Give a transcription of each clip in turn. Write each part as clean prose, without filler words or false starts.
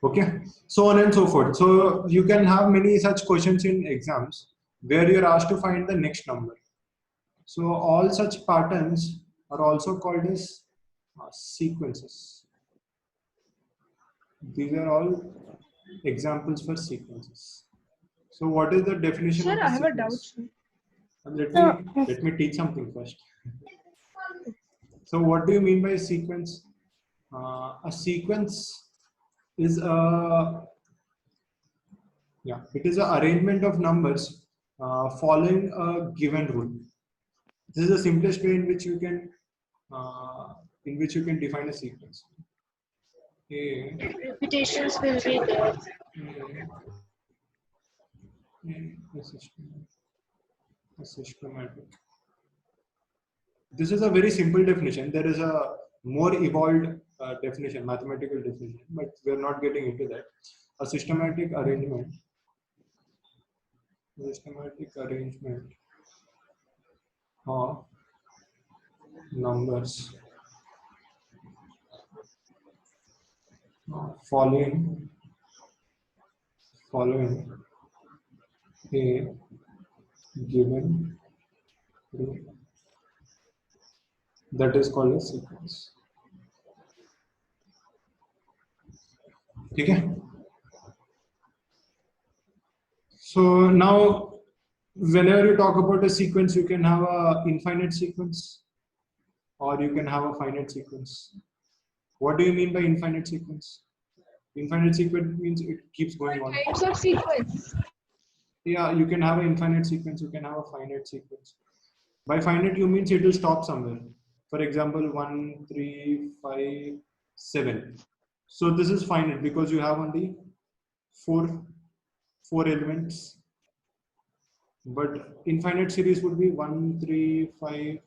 Okay, so on and so forth. So you can have many such questions in exams where you're asked to find the next number. So all such patterns are also called as sequences. These are all examples for sequences. So what is the definition Sir, of a I have a sequence? doubt. Let me teach something first. So what do you mean by a sequence? A sequence is it is an arrangement of numbers following a given rule. This is the simplest way in which you can define a sequence. A, Repetitions will be there. A systematic. This is a very simple definition. There is a more evolved definition, mathematical definition, but we are not getting into that. A systematic arrangement of numbers following a given rule. That is called a sequence. Okay. So now, whenever you talk about a sequence, you can have a infinite sequence, or you can have a finite sequence. What do you mean by infinite sequence? Infinite sequence means it keeps going on. Types of sequence. Yeah, you can have an infinite sequence, you can have a finite sequence. By finite, you means it will stop somewhere. For example, 1, 3, 5, 7. So this is finite because you have only four elements. But infinite series would be 1, 3, 5,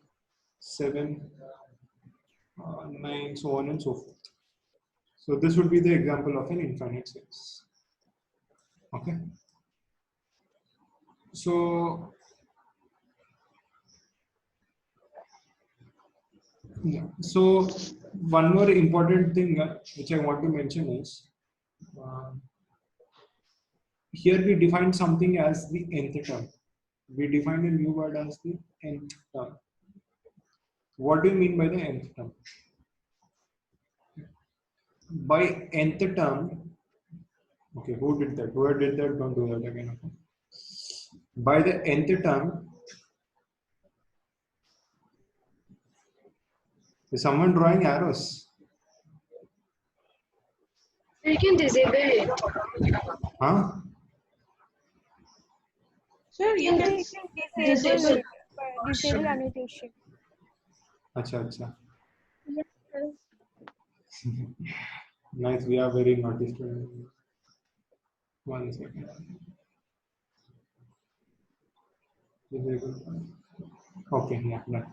7, 9, so on and so forth. So this would be the example of an infinite series. Okay. So yeah. So one more important thing which I want to mention is here we define something as the nth term. We define a new word as the nth term. What do you mean by the nth term? By nth term, okay, who did that? Whoever did that, don't do that again. Okay? By the nth term, is someone drawing arrows? You can disable it. Huh? Sir, you can Disable. Disable annotation. Acha, acha. Yes, sir. Nice, we are very naughty students. 1 second. Okay, yeah, done.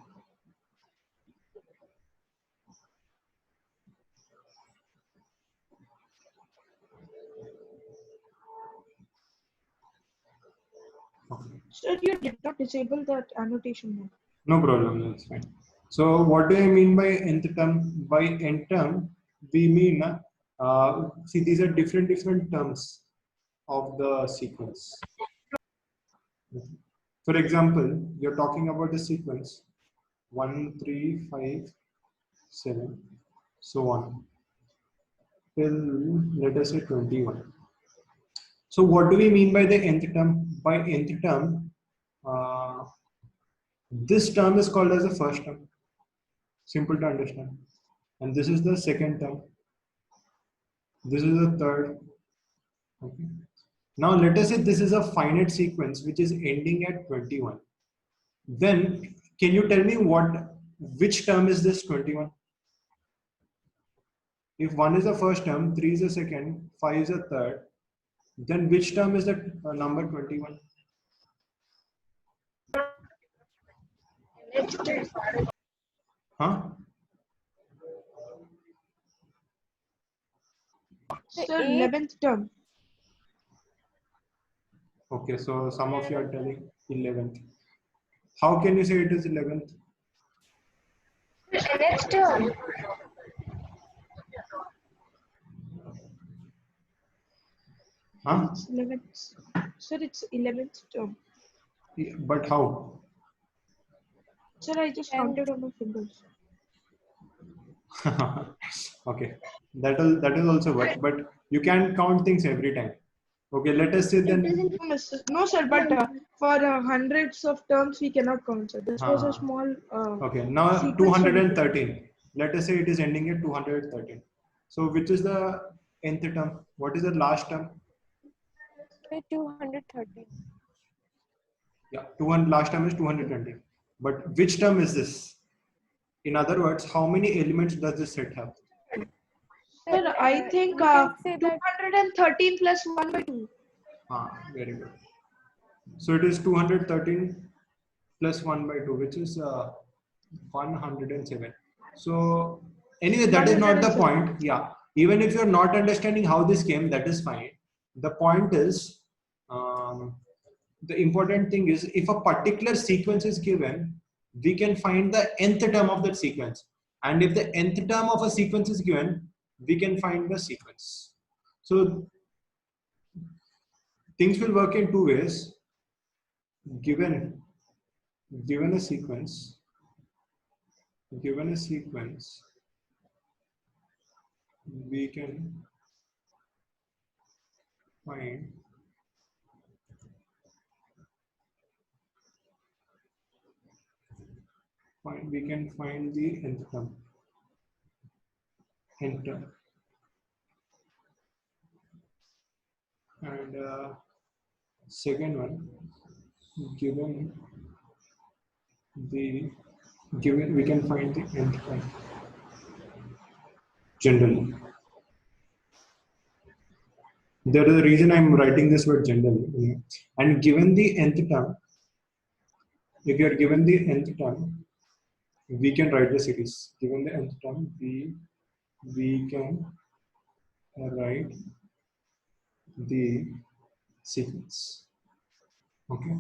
Okay. Sir, you did not disable that annotation. No problem, that's fine. So what do I mean by nth term? By nth term, we mean, see, these are different terms of the sequence. For example, you're talking about the sequence 1, 3, 5, 7, so on, till let us say 21. So what do we mean by the nth term? By nth term, this term is called as the first term. Simple to understand. And this is the second term. This is the third. Okay. Now let us say this is a finite sequence which is ending at 21. Then can you tell me which term is this 21? If 1 is the first term, 3 is the second, 5 is the third, then which term is the number 21? Huh? Sir, 11th term. Okay, so some of you are telling 11th. How can you say it is 11th? Next term. Huh? It's 11th. Sir, it's 11th term. Yeah, but how? Sir, I just And- counted on my fingers. Okay, that is also work, but you can count things every time. Okay, let us say then. No, sir, but for hundreds of terms we cannot count, sir. This was a small. Okay, now sequence 213. Let us say it is ending at 213. So which is the nth term? What is the last term? 230. Yeah, last term is 220. But which term is this? In other words, how many elements does this set have? Sir, I think we can say that 213 plus 1 by 2. Very good. So it is 213 plus 1 by 2, which is 107. So anyway, that is not the 107. point. Yeah, even if you're not understanding how this came, that is fine. The point is, the important thing is, if a particular sequence is given, we can find the nth term of that sequence. And if the nth term of a sequence is given, we can find the sequence. So things will work in two ways. Given a sequence, we can find the nth term. And second one, we can find the nth term generally. There is a reason I'm writing this word generally. And given the nth term, if you are given the nth term, we can write the series. Given the nth term, we can write the sequence. Okay,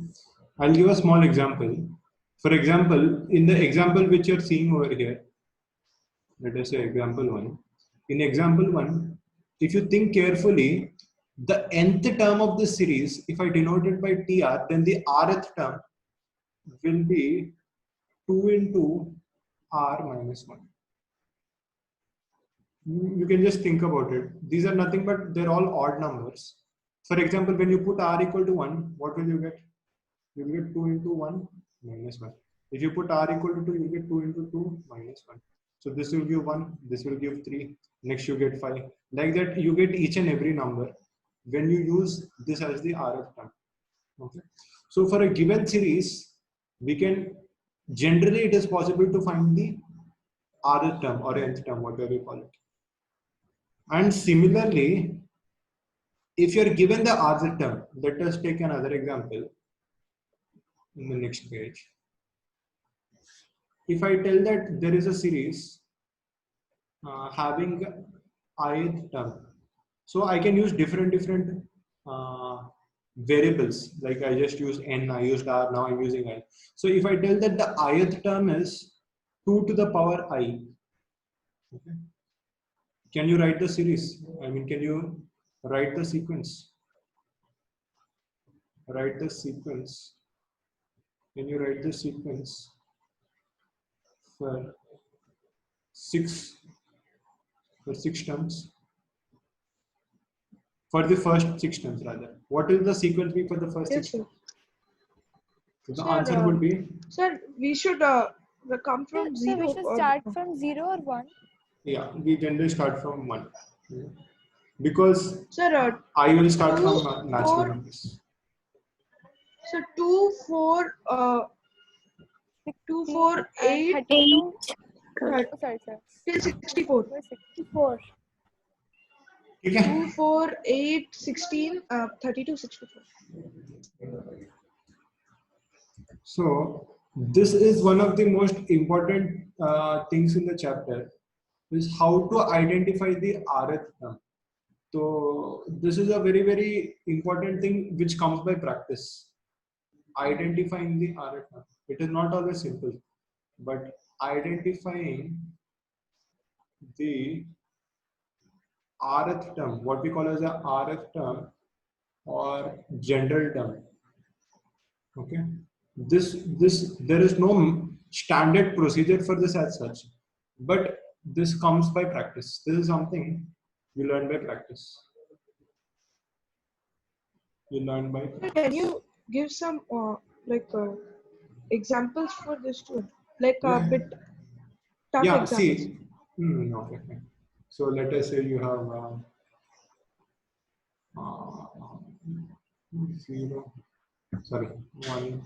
I'll give a small example. For example, in the example which you're seeing over here, let us say example 1. In example 1, if you think carefully, the nth term of this series, if I denote it by TR, then the rth term will be 2 into r minus 1. You can just think about it. These are nothing but they're all odd numbers. For example, when you put r equal to 1, what will you get? You will get 2 into 1 minus 1. If you put r equal to 2, you will get 2 into 2 minus 1. So this will give 1, this will give 3, next you get 5. Like that, you get each and every number when you use this as the rth term. Okay. So for a given series, we can, generally it is possible to find the rth term or nth term, whatever you call it. And similarly, if you're given the rth term, let us take another example in the next page. If I tell that there is a series having ith term, so I can use different variables. Like I just used n, I used r, now I'm using I. So if I tell that the ith term is 2 to the power I, okay, can you write the series? I mean, can you write the sequence? Write the sequence. Can you write the sequence for six terms? For the first 6 terms, rather. What will the sequence be for the first Yes, 6 sir. terms? So the Sir, answer would be, Sir, we should come from So we 0. should or- start from 0 or 1. yeah, we generally start from 1. Because Sir, I will start 2, from natural 4, numbers. so 2, 4, 2, 4, 8, 32. Thirty. Oh, sorry, sir. till 64. 64. Okay. 2, 4, 8, 16, 32, 64. So this is one of the most important things in the chapter, is how to identify the rth term. So this is a very important thing which comes by practice. Identifying the rth term. It is not always simple, but identifying the rth term, what we call as a rth term, or general term. Okay, this there is no standard procedure for this as such, but this comes by practice. This is something you learn by practice. You learn by practice. Can you give some examples for this too? Like a Yeah. bit tough Yeah, examples. see, okay, okay. So let us say you have 0, sorry, 1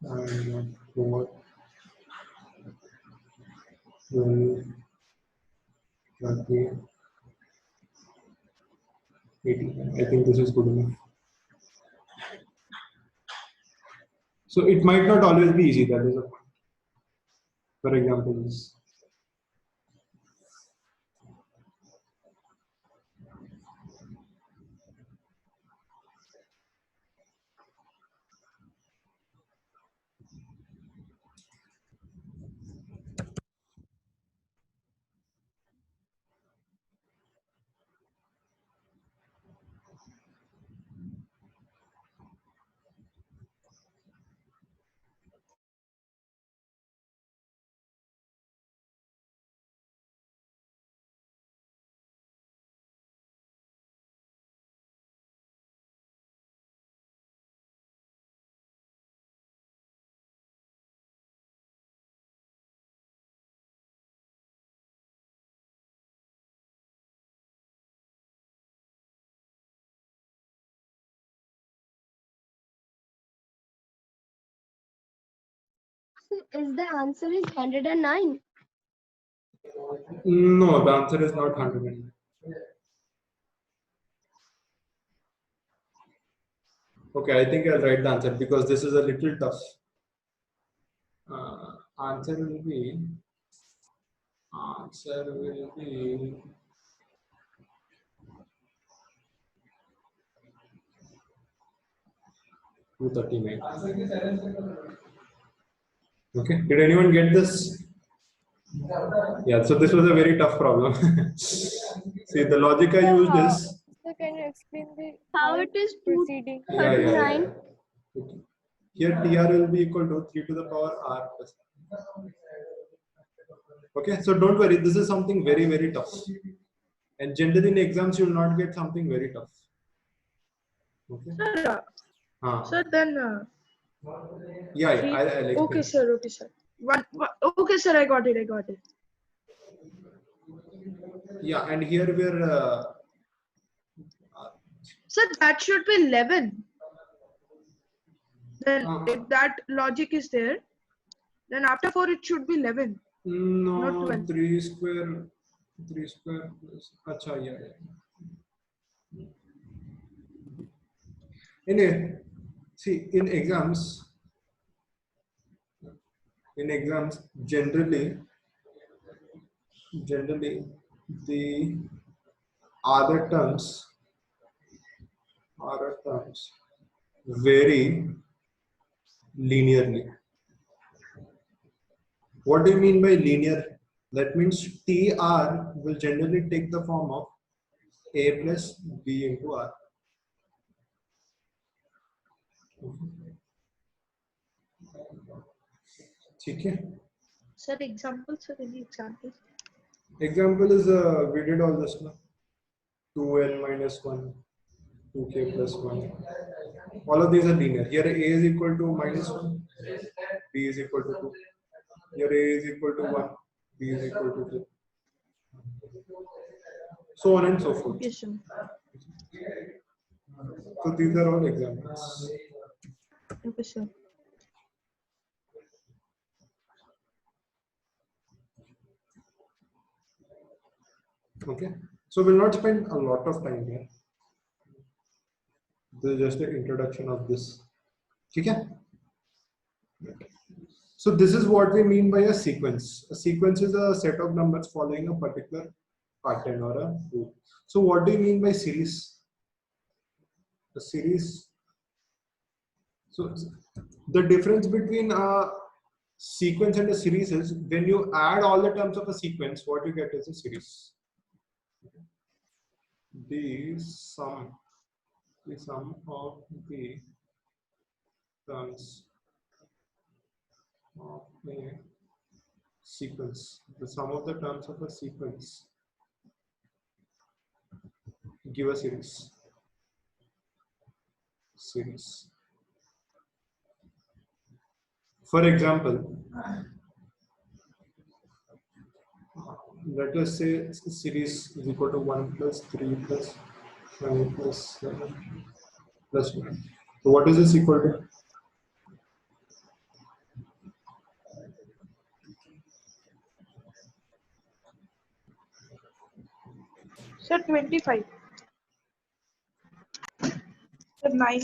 and 4, 12, 30, 80. I think this is good enough. So it might not always be easy. That is a point. For example, this. Is the answer is 109? No, the answer is not 100. Okay, I think I'll write the answer because this is a little tough. Answer will be 239. Okay, did anyone get this? Yeah, so this was a very tough problem. See, the logic I used is. So can you explain the How it is proceeding? Yeah, yeah, 39? yeah. Okay. Here TR will be equal to 3 to the power R plus. Okay, so don't worry, this is something very, very tough. And generally in exams, you will not get something very tough. Okay. Sir, then. Yeah, I'll explain. Okay, sir. Okay, sir. Okay, sir. I got it. I got it. Yeah, and here we're. Sir, that should be 11. Then if that logic is there, then after 4 it should be 11. No, Not 12. 3 square plus. Acha, yeah. Anyway, see, in exams, generally the other terms vary linearly. What do you mean by linear? That means TR will generally take the form of A plus B into R. Okay. Sir, examples, sir, any examples? Example is we did all this now. 2n minus 1, 2k plus 1. All of these are linear. Here A is equal to minus 1, B is equal to 2. Here A is equal to 1, B is equal to 2. So on and so forth. Yes, sir. So these are all examples. Okay, sir. Okay. So we'll not spend a lot of time here. This is just an introduction of this. Okay. So this is what we mean by a sequence. A sequence is a set of numbers following a particular pattern or a rule. So what do you mean by series? A series. So the difference between a sequence and a series is when you add all the terms of a sequence, what you get is a series. The sum the sum of the terms of a sequence. The sum of the terms of a sequence give a series. For example, let us say series is equal to 1 plus 3 plus 5 plus 7 plus 1. So what is this equal to? Sir, 25. Sir, 9.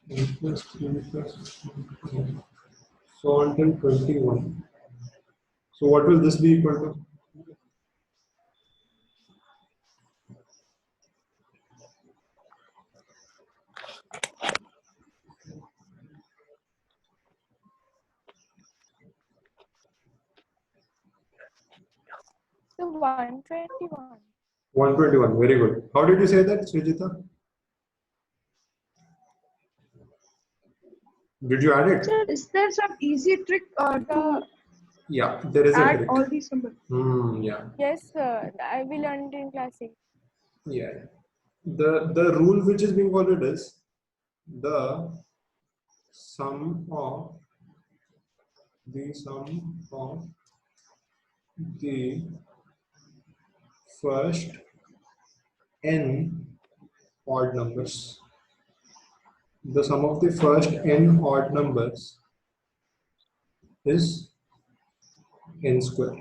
1 plus 3 plus 1. So until 21. So what will this be equal to? So 121. 121. Very good. How did you say that, Srijita? Did you add it? Sir, is there some easy trick to Yeah, there is a add trick. all these numbers? Yeah. Yes, we learned in class 6. Yeah. The rule which is being followed is the sum of the first n odd numbers. The sum of the first n odd numbers is n square.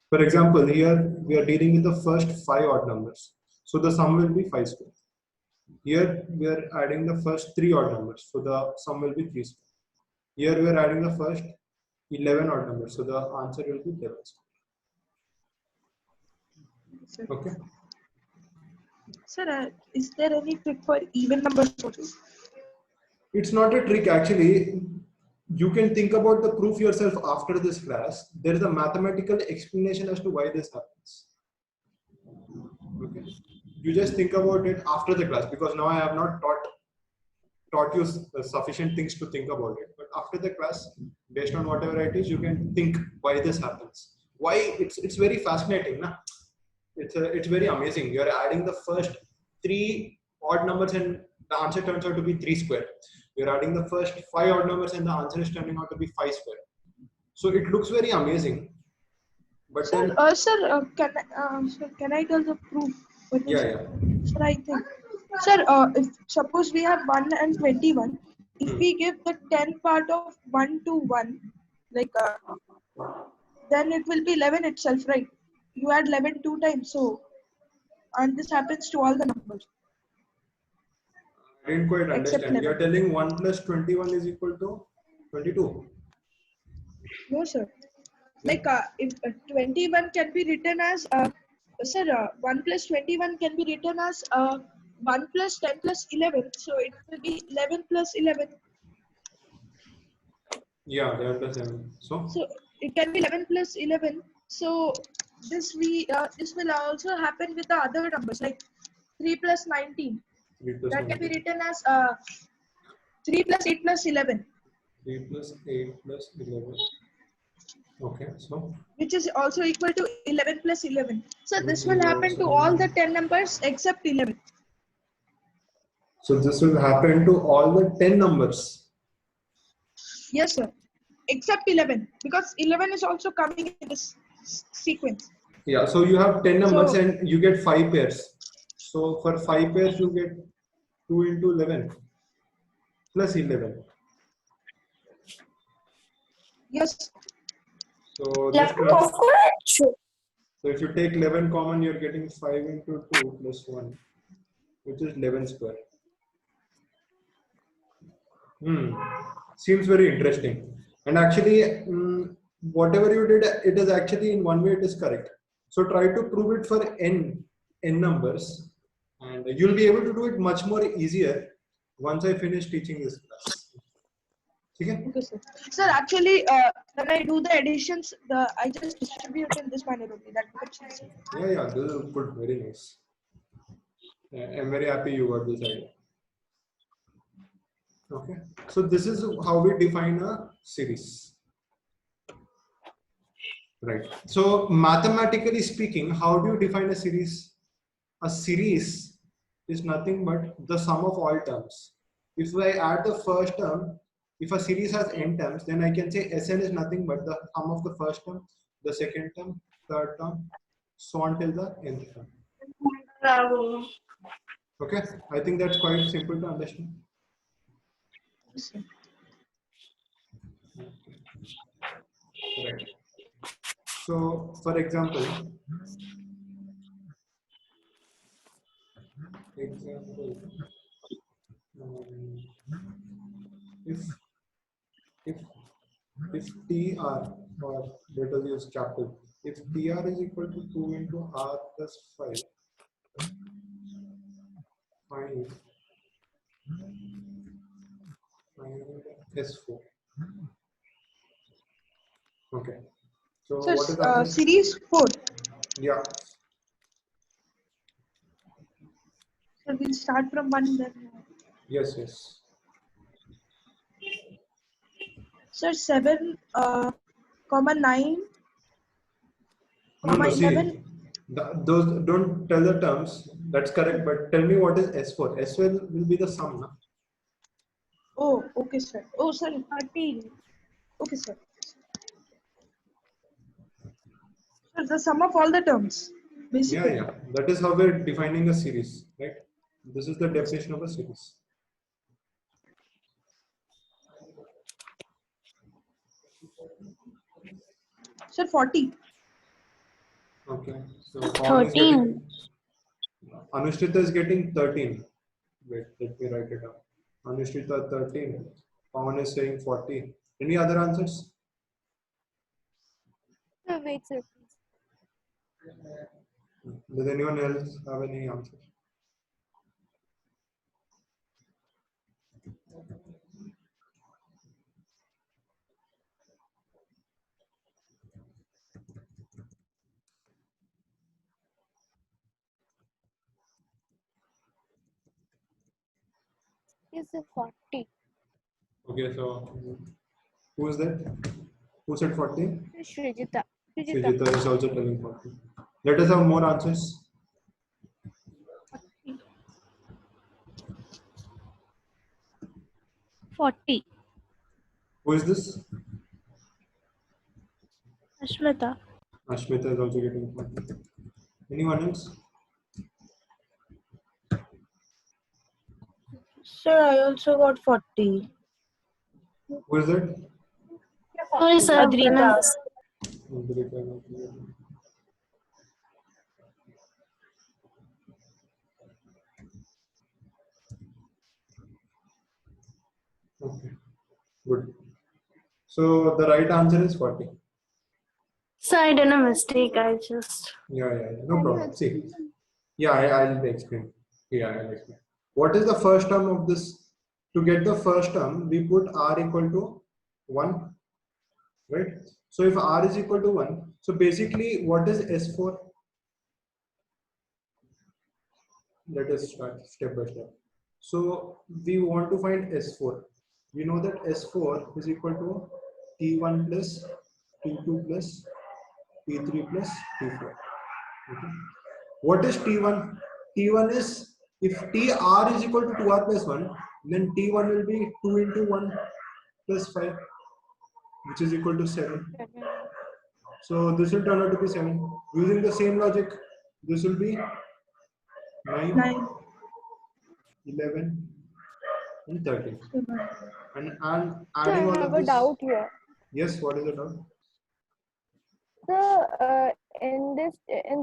For example, here we are dealing with the first 5 odd numbers. So the sum will be 5 square. Here we are adding the first 3 odd numbers. So the sum will be 3 square. Here we are adding the first 11 odd numbers. So the answer will be 11 square. Okay. Sir, is there any trick for even numbers also? It's not a trick actually. You can think about the proof yourself after this class. There is a mathematical explanation as to why this happens. Okay. You just think about it after the class, because now I have not taught you sufficient things to think about it. But after the class, based on whatever it is, you can think why this happens. Why it's very fascinating, na? It's very amazing. You're adding the first 3 odd numbers and the answer turns out to be 3 square. You're adding the first 5 odd numbers and the answer is turning out to be 5 square. So it looks very amazing. But Sir, then, sir, can I tell the proof? yeah. Sir, I think. Sir, if suppose we have 1 and 21, if we give the 10 part of 1 to 1, like then it will be 11 itself, right? You add 11 two times, so and this happens to all the numbers. I didn't quite Except understand. 11. You're telling 1 plus 21 is equal to 22. No, sir. Like if 21 can be written as sir, 1 plus 21 can be written as 1 plus 10 plus 11. So it will be 11 plus 11. Yeah, 11 plus 7. So it can be 11 plus 11. So this will also happen with the other numbers like 3 plus 19. 3 plus That can be 19. written as 3 plus 8 plus 11. 3 plus 8 plus 11. Okay, so Which is also equal to 11 plus 11. So this will is happen to also- all the 10 numbers except 11. So this will happen to all the 10 numbers. Yes, sir. Except 11, because 11 is also coming in this sequence. Yeah, so you have 10 numbers So- and you get 5 pairs. So for 5 pairs, you get 2 into 11 plus 11. Yes. So if you take 11 common, you're getting 5 into 2 plus 1, which is 11 square. Seems very interesting. And actually, whatever you did, it is actually in one way it is correct. So try to prove it for n numbers, and you'll be able to do it much more easier once I finish teaching this class. Okay? Okay, sir. Sir, actually, when I do the additions, I just distribute in this manner only. That becomes easy. Yeah, this is good. Very nice. I'm very happy you got this idea. Okay, so this is how we define a series. Right. So mathematically speaking, how do you define a series? A series is nothing but the sum of all terms. If I add the first term, if a series has n terms, then I can say Sn is nothing but the sum of the first term, the second term, third term, so on till the nth term. Okay, I think that's quite simple to understand. Right. So, for example, if if tr, or let us use capital, if tr is equal to 2 into r plus 5, find s4. Okay, so what is the answer? Series 4. Yeah, So we'll start from 1 then. yes. Sir, 7, comma 9, No, comma no, see, 11. those don't tell the terms. That's correct, but tell me what is S4. S4 will be the sum, na? Oh, okay, sir. Oh, sorry, 13. Okay, sir. Sir, the sum of all the terms, basically. Yeah. That is how we're defining a series, right? This is the definition of a series. Sir, 40. Okay, so Pawan is 13. getting, Anushrita is getting 13. Wait, let me write it down. Anushrita 13. Pawan is saying 40. Any other answers? So wait, sir. Does anyone else have any answers? Is 40. Okay, so who is that? Who said 40? Srijita. Srijita is also telling 40. Let us have more answers. 40. Who is this? Ashmita. Ashmita is also getting 40. Anyone else? Sir, I also got 40. Who is that? Sorry, sir. Adrika. Okay, good. So the right answer is 40. Sir, I did a mistake. I just. Yeah. No problem. See, yeah, I'll explain. Yeah, I'll explain. What is the first term of this? To get the first term, we put r equal to 1, right? So if r is equal to 1, so basically what is S4? Let us start step by step. So we want to find S4. We know that S4 is equal to T1 plus T2 plus T3 plus T4. Okay. What is T1? T1 is, if Tr is equal to 2r plus 1, then T1 will be 2 into 1 plus 5, which is equal to 7. So this will turn out to be 7. Using the same logic, this will be 9, 11, and 13. And So adding I all have of a this. doubt here. Yes, what is the doubt? So in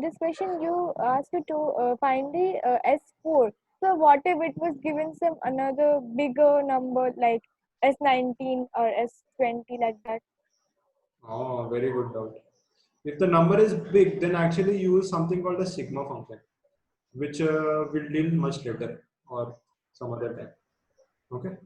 this question, you asked to find the S4. So what if it was given some another bigger number like S19 or S20 like that? Oh, very good doubt. If the number is big, then actually use something called a sigma function, which we'll deal much later or some other time. Okay?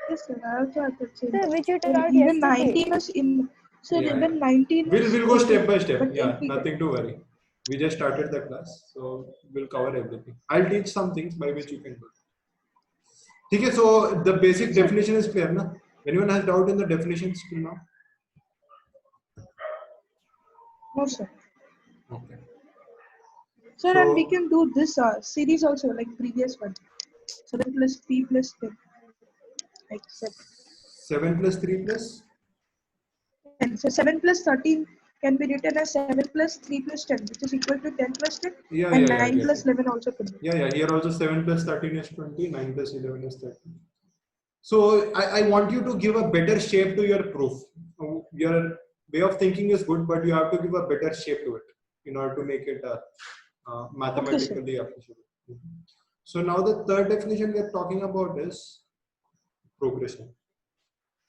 Yes, sir. I also have that same. So which you told out Even yesterday. 19 is in. Sir, Yeah. even 19 is. We'll go step by okay, step. but Yeah, if we nothing to worry. We just started the class, so we'll cover everything. I'll teach some things by which you can do. Okay, so the basic definition is clear, na? Anyone has doubt in the definitions till now? No, sir. Okay. Sir, So- and we can do this series also, like previous one. 7 plus 3 plus 10. Like 7. 7 plus 3 plus? And so 7 plus 13 can be written as 7 plus 3 plus 10, which is equal to 10 plus 10. Yeah, And yeah, yeah, 9 get plus it. 11 also could be. Yeah, here also 7 plus 13 is 20, 9 plus 11 is 30. So I want you to give a better shape to your proof. Your way of thinking is good, but you have to give a better shape to it in order to make it mathematically appreciable. So now the third definition we are talking about is progression.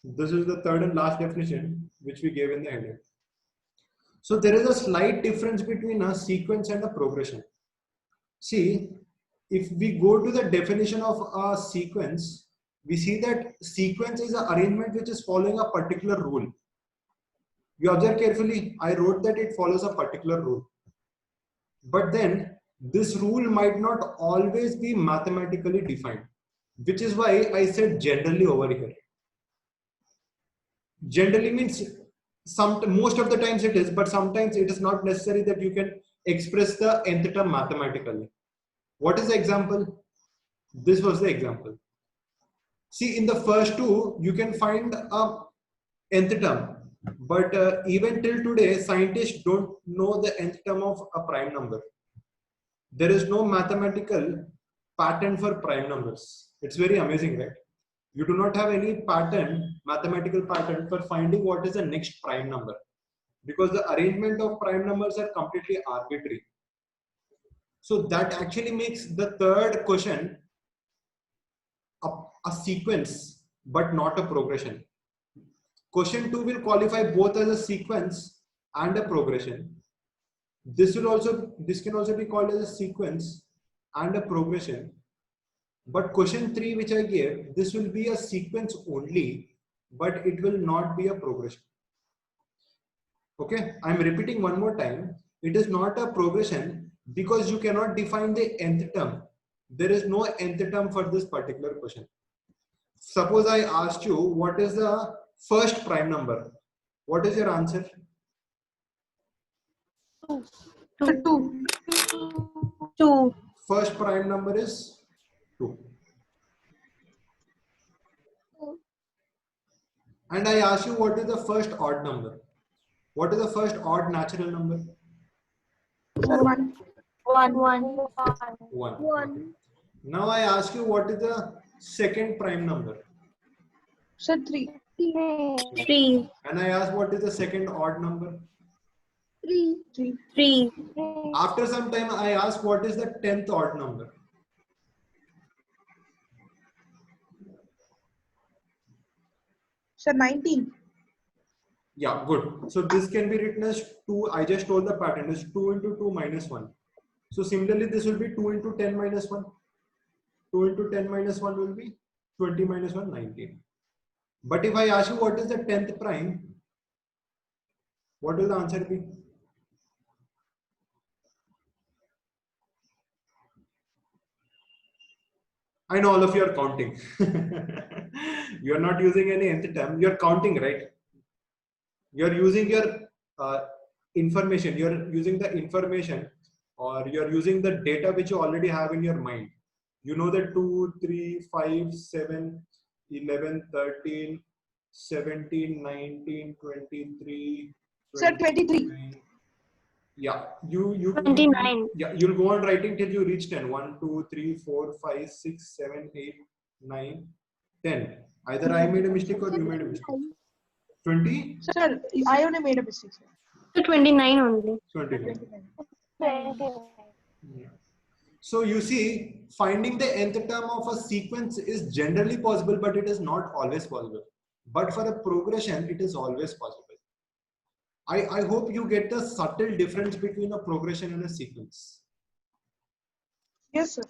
This is the third and last definition which we gave in the heading. So there is a slight difference between a sequence and a progression. See, if we go to the definition of a sequence, we see that sequence is an arrangement which is following a particular rule. You observe carefully, I wrote that it follows a particular rule. But then this rule might not always be mathematically defined, which is why I said generally over here. Generally means most of the times it is, but sometimes it is not necessary that you can express the nth term mathematically. What is the example? This was the example. See, in the first two, you can find a nth term, but even till today, scientists don't know the nth term of a prime number. There is no mathematical pattern for prime numbers. It's very amazing, right? You do not have any pattern, mathematical pattern for finding what is the next prime number, because the arrangement of prime numbers are completely arbitrary. So that actually makes the third question a sequence, but not a progression. Question 2 will qualify both as a sequence and a progression. This can also be called as a sequence and a progression. But question 3 which I gave, this will be a sequence only, but it will not be a progression. Okay, I'm repeating one more time. It is not a progression because you cannot define the nth term. There is no nth term for this particular question. Suppose I asked you what is the first prime number. What is your answer? 2. 2. First prime number is 2. And I ask you what is the first odd number. What is the first odd natural number? Sir, 1. 1. 1. Okay. Now I ask you what is the second prime number. Sir, 3. 3. And I ask what is the second odd number. 3. 3. 3. After some time I ask what is the 10th odd number. Sir, 19. Yeah, good. So this can be written as 2. I just told the pattern is 2 into 2 minus 1. So similarly, this will be 2 into 10 minus 1. 2 into 10 minus 1 will be 20 minus 1, 19. But if I ask you what is the 10th prime, what will the answer be? I know all of you are counting. You are not using any nth term. You are counting, right? You are using your information. You are using the information, or you are using the data which you already have in your mind. You know that 2, 3, 5, 7, 11, 13, 17, 19, 23. Sir, 23. Yeah, you 29. Yeah, you'll go on writing till you reach 10. 1, 2, 3, 4, 5, 6, 7, 8, 9, 10. Either I made a mistake or you made a mistake. 20? Sir, I only made a mistake, sir. So 29 only. 29. 29. Yeah. So you see, finding the nth term of a sequence is generally possible, but it is not always possible. But for a progression, it is always possible. I hope you get the subtle difference between a progression and a sequence. Yes, sir.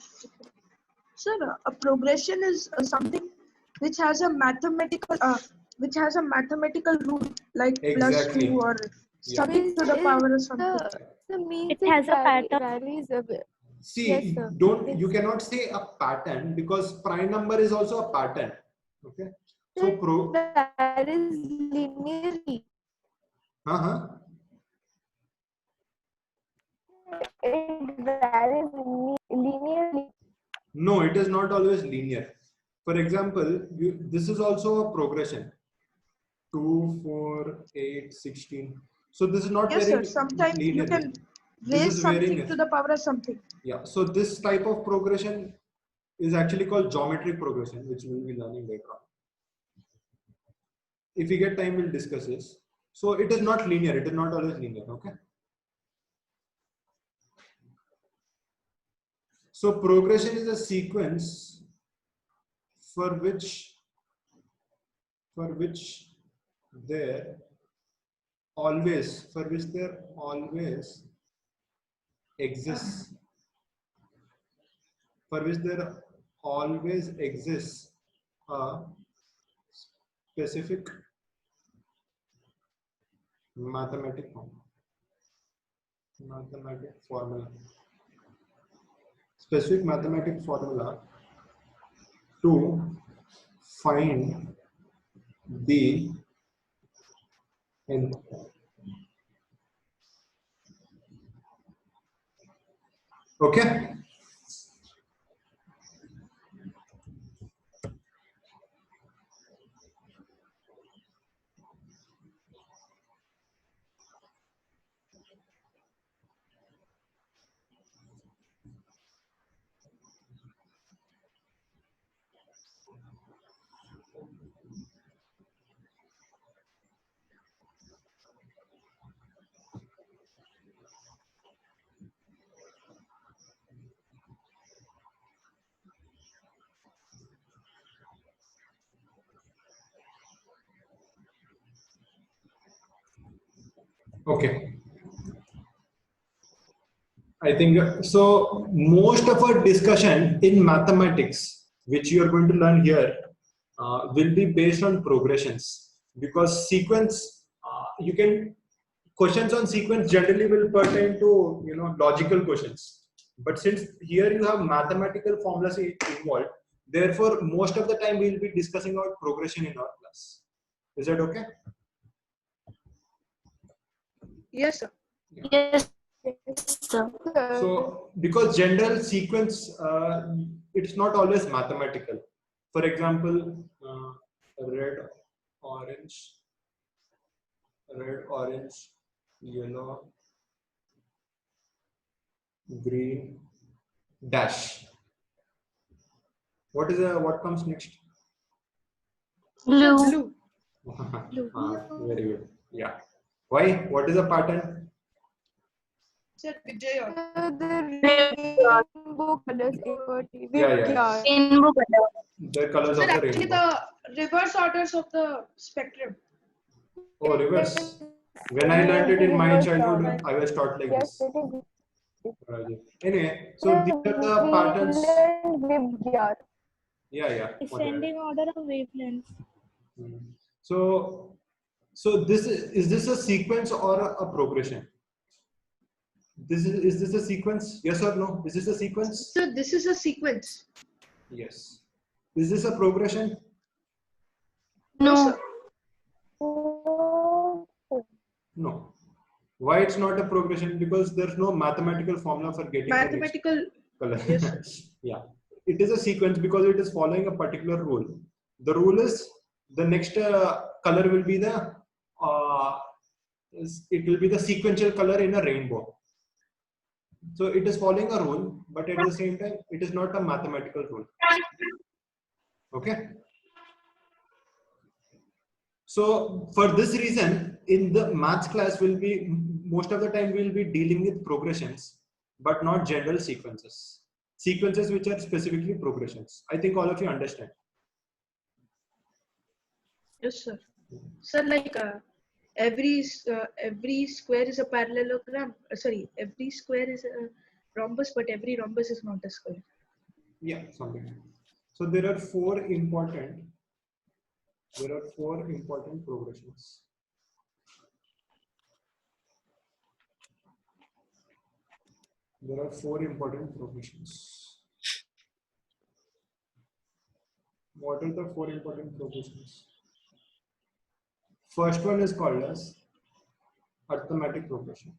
Sir, a progression is something which has a mathematical rule, like Exactly. +2 or something to the power of something. The means It has a pattern. varies a bit. See, Yes, sir. you cannot say a pattern because prime number is also a pattern. Okay. So That is linearly. uh-huh. It varies linearly. No, it is not always linear. For example, this is also a progression. 2, 4, 8, 16. So this is not Yes, very sir. Sometimes you linear. can This raise is something varying. to the power of something. Yeah. So this type of progression is actually called geometric progression, which we will be learning later on. If we get time, we'll discuss this. So it is not linear. It is not always linear. Okay. So progression is a sequence for which there always exists a specific mathematic formula to find the nth. Okay. Okay. I think so. Most of our discussion in mathematics, which you are going to learn here, will be based on progressions because sequence. You can questions on sequence generally will pertain to logical questions, but since here you have mathematical formulas involved, therefore most of the time we will be discussing about progression in our class. Is that okay? Yes, sir. Yes, sir. So, because general sequence, it's not always mathematical. For example, red, orange, yellow, green, dash. What comes next? Blue. Blue. Very good. Yeah. Why? What is the pattern? Sir, Vijay. The rainbow colors Yeah. Rainbow color. The colors Sir, of the actually rainbow. the reverse orders of the spectrum. Oh, reverse. When I learned it in my childhood, I was taught like Yes, this. it is. Anyway, so these are the patterns. Yeah. Descending order of wavelengths. So this is this a sequence or a progression? Is this a sequence? Yes or no? Is this a sequence? So this is a sequence. Yes. Is this a progression? No, No. sir. No. Why it's not a progression? Because there's no mathematical formula for getting Mathematical. the next color. Yes, sir. Yeah. It is a sequence because it is following a particular rule. The rule is the next color will be the it will be the sequential color in a rainbow. So it is following a rule, but at the same time, it is not a mathematical rule. Okay. So for this reason, in the maths class, will be most of the time we'll be dealing with progressions, but not general sequences. Sequences which are specifically progressions. I think all of you understand. Yes, sir. Sir, like every square is a parallelogram. Sorry, every square is a rhombus, but every rhombus is not a square. Yeah, something. So there are four important progressions. There are 4 important progressions. What are the 4 important progressions? First one is called as arithmetic progression.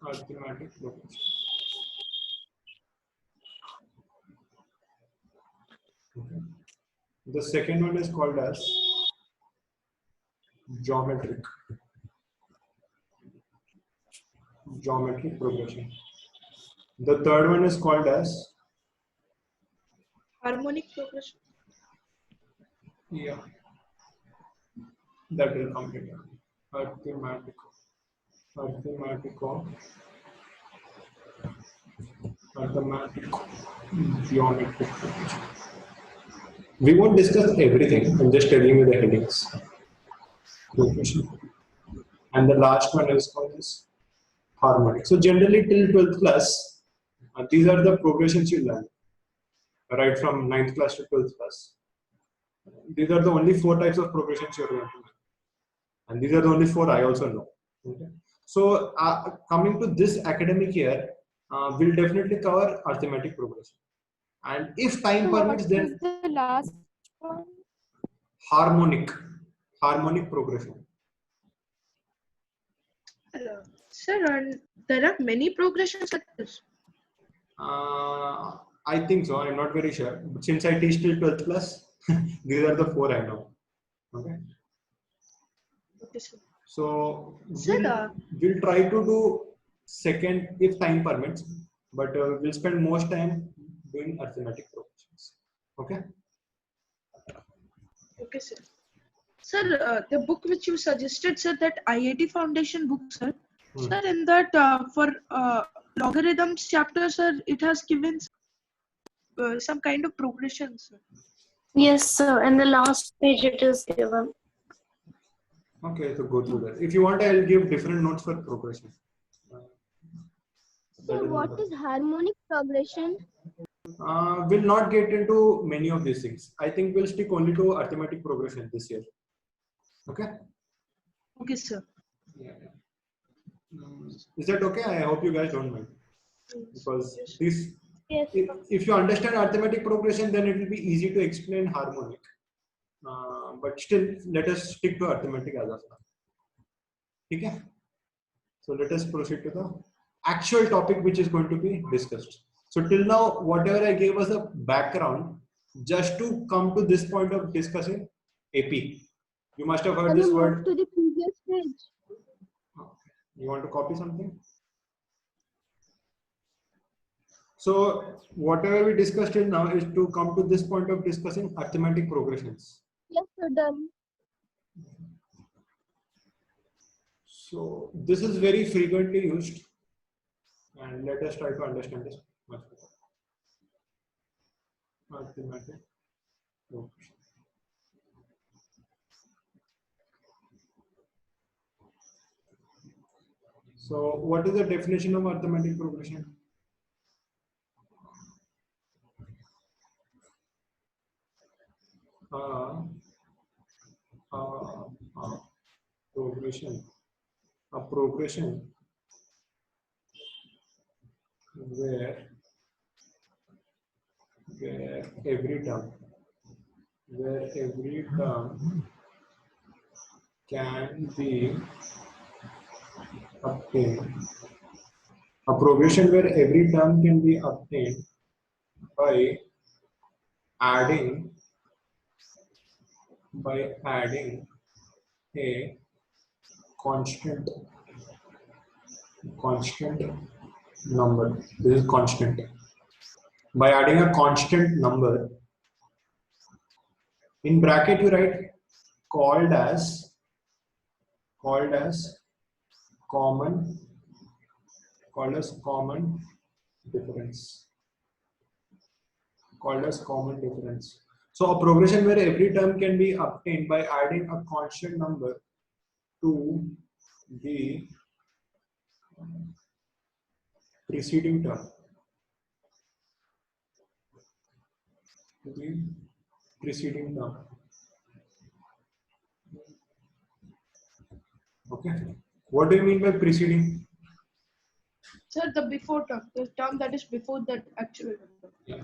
Arithmetic progression. Okay. The second one is called as geometric progression. The third one is called as Harmonic progression. yeah, that will come later. Arithmetic geometric progression. We won't discuss everything. I'm just telling you the headings. Progression. And the last one is called as harmonic. So generally till 12th class, these are the progressions you learn, right from 9th class to 12th class. These are the only 4 types of progressions you're going to learn. And these are the only 4 I also know. Okay. So coming to this academic year, we'll definitely cover arithmetic progression. And if time permits, then the last one. harmonic progression. Sir, there are many progressions like this. I think so. I'm not very sure. But since I teach till 12th class, these are the 4 I know. Okay. Okay, sir. So Sir, we'll try to do second if time permits, but we'll spend most time doing arithmetic progressions. Okay. Okay, sir. Sir, the book which you suggested, sir, that IIT Foundation book, sir. Sir, in that for logarithms chapter, sir, it has given some kind of progression, sir. Yes, sir. In the last page it is given. Okay, so go through that. If you want, I'll give different notes for progression. So what is harmonic progression? We'll not get into many of these things. I think we'll stick only to arithmetic progression this year. Okay. Okay, sir. Yeah. Is that okay? I hope you guys don't mind. Because this, Yes. if you understand arithmetic progression, then it will be easy to explain harmonic. But still, let us stick to arithmetic as of now. Okay? So let us proceed to the actual topic which is going to be discussed. So till now, whatever I gave as a background, just to come to this point of discussing AP. You must have heard Can this you word. move to the previous page? You want to copy something? So whatever we discussed till now is to come to this point of discussing arithmetic progressions. Yes, sir, done. So this is very frequently used, and let us try to understand this much better. Arithmetic progression. So what is the definition of arithmetic progression? Progression. A progression where every term can be obtained. A progression where every term can be obtained by adding a constant number. This is constant. By adding a constant number, in bracket you write called as common difference. So a progression where every term can be obtained by adding a constant number to the preceding term. Okay. What do you mean by preceding? Sir, the before term, the term that is before that actual number. Yeah.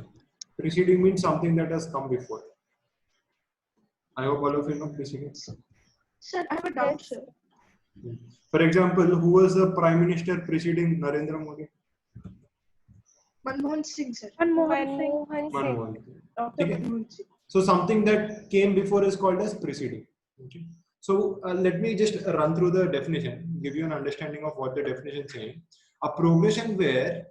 Preceding means something that has come before. I hope all of you know preceding. Sir, I have a doubt, Yes. sir. For example, who was the Prime Minister preceding Narendra Modi? Manmohan Singh, sir. Manmohan Singh. Manmohan. Dr. Okay. Manmohan Singh. So something that came before is called as preceding. Okay. So let me just run through the definition, give you an understanding of what the definition is saying. A progression where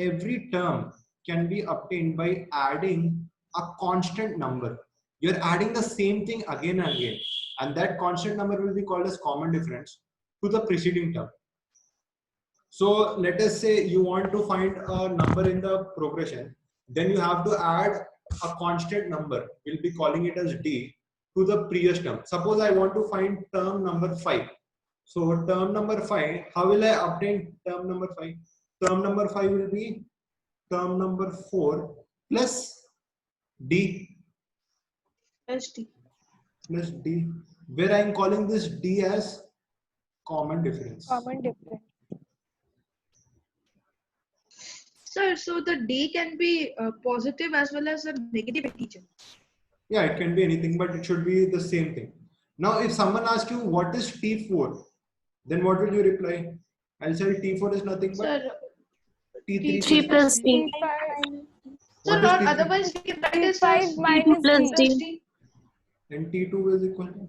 every term can be obtained by adding a constant number. You're adding the same thing again and again, and that constant number will be called as common difference to the preceding term. So let us say you want to find a number in the progression, then you have to add a constant number. We'll be calling it as D to the previous term. Suppose I want to find term number 5. So term number 5, how will I obtain term number 5? Term number 5 will be term number 4 plus D ST. plus D, where I am calling this D as common difference. Common difference. Sir, so the D can be positive as well as a negative integer. Yeah, it can be anything, but it should be the same thing. Now, if someone asks you what is T4, then what will you reply? I'll say T4 is nothing but Sir, T3 3 plus D. T5 sir, What is or T3? otherwise we can write it as T5 minus plus D. plus D. D. And T2 is equal to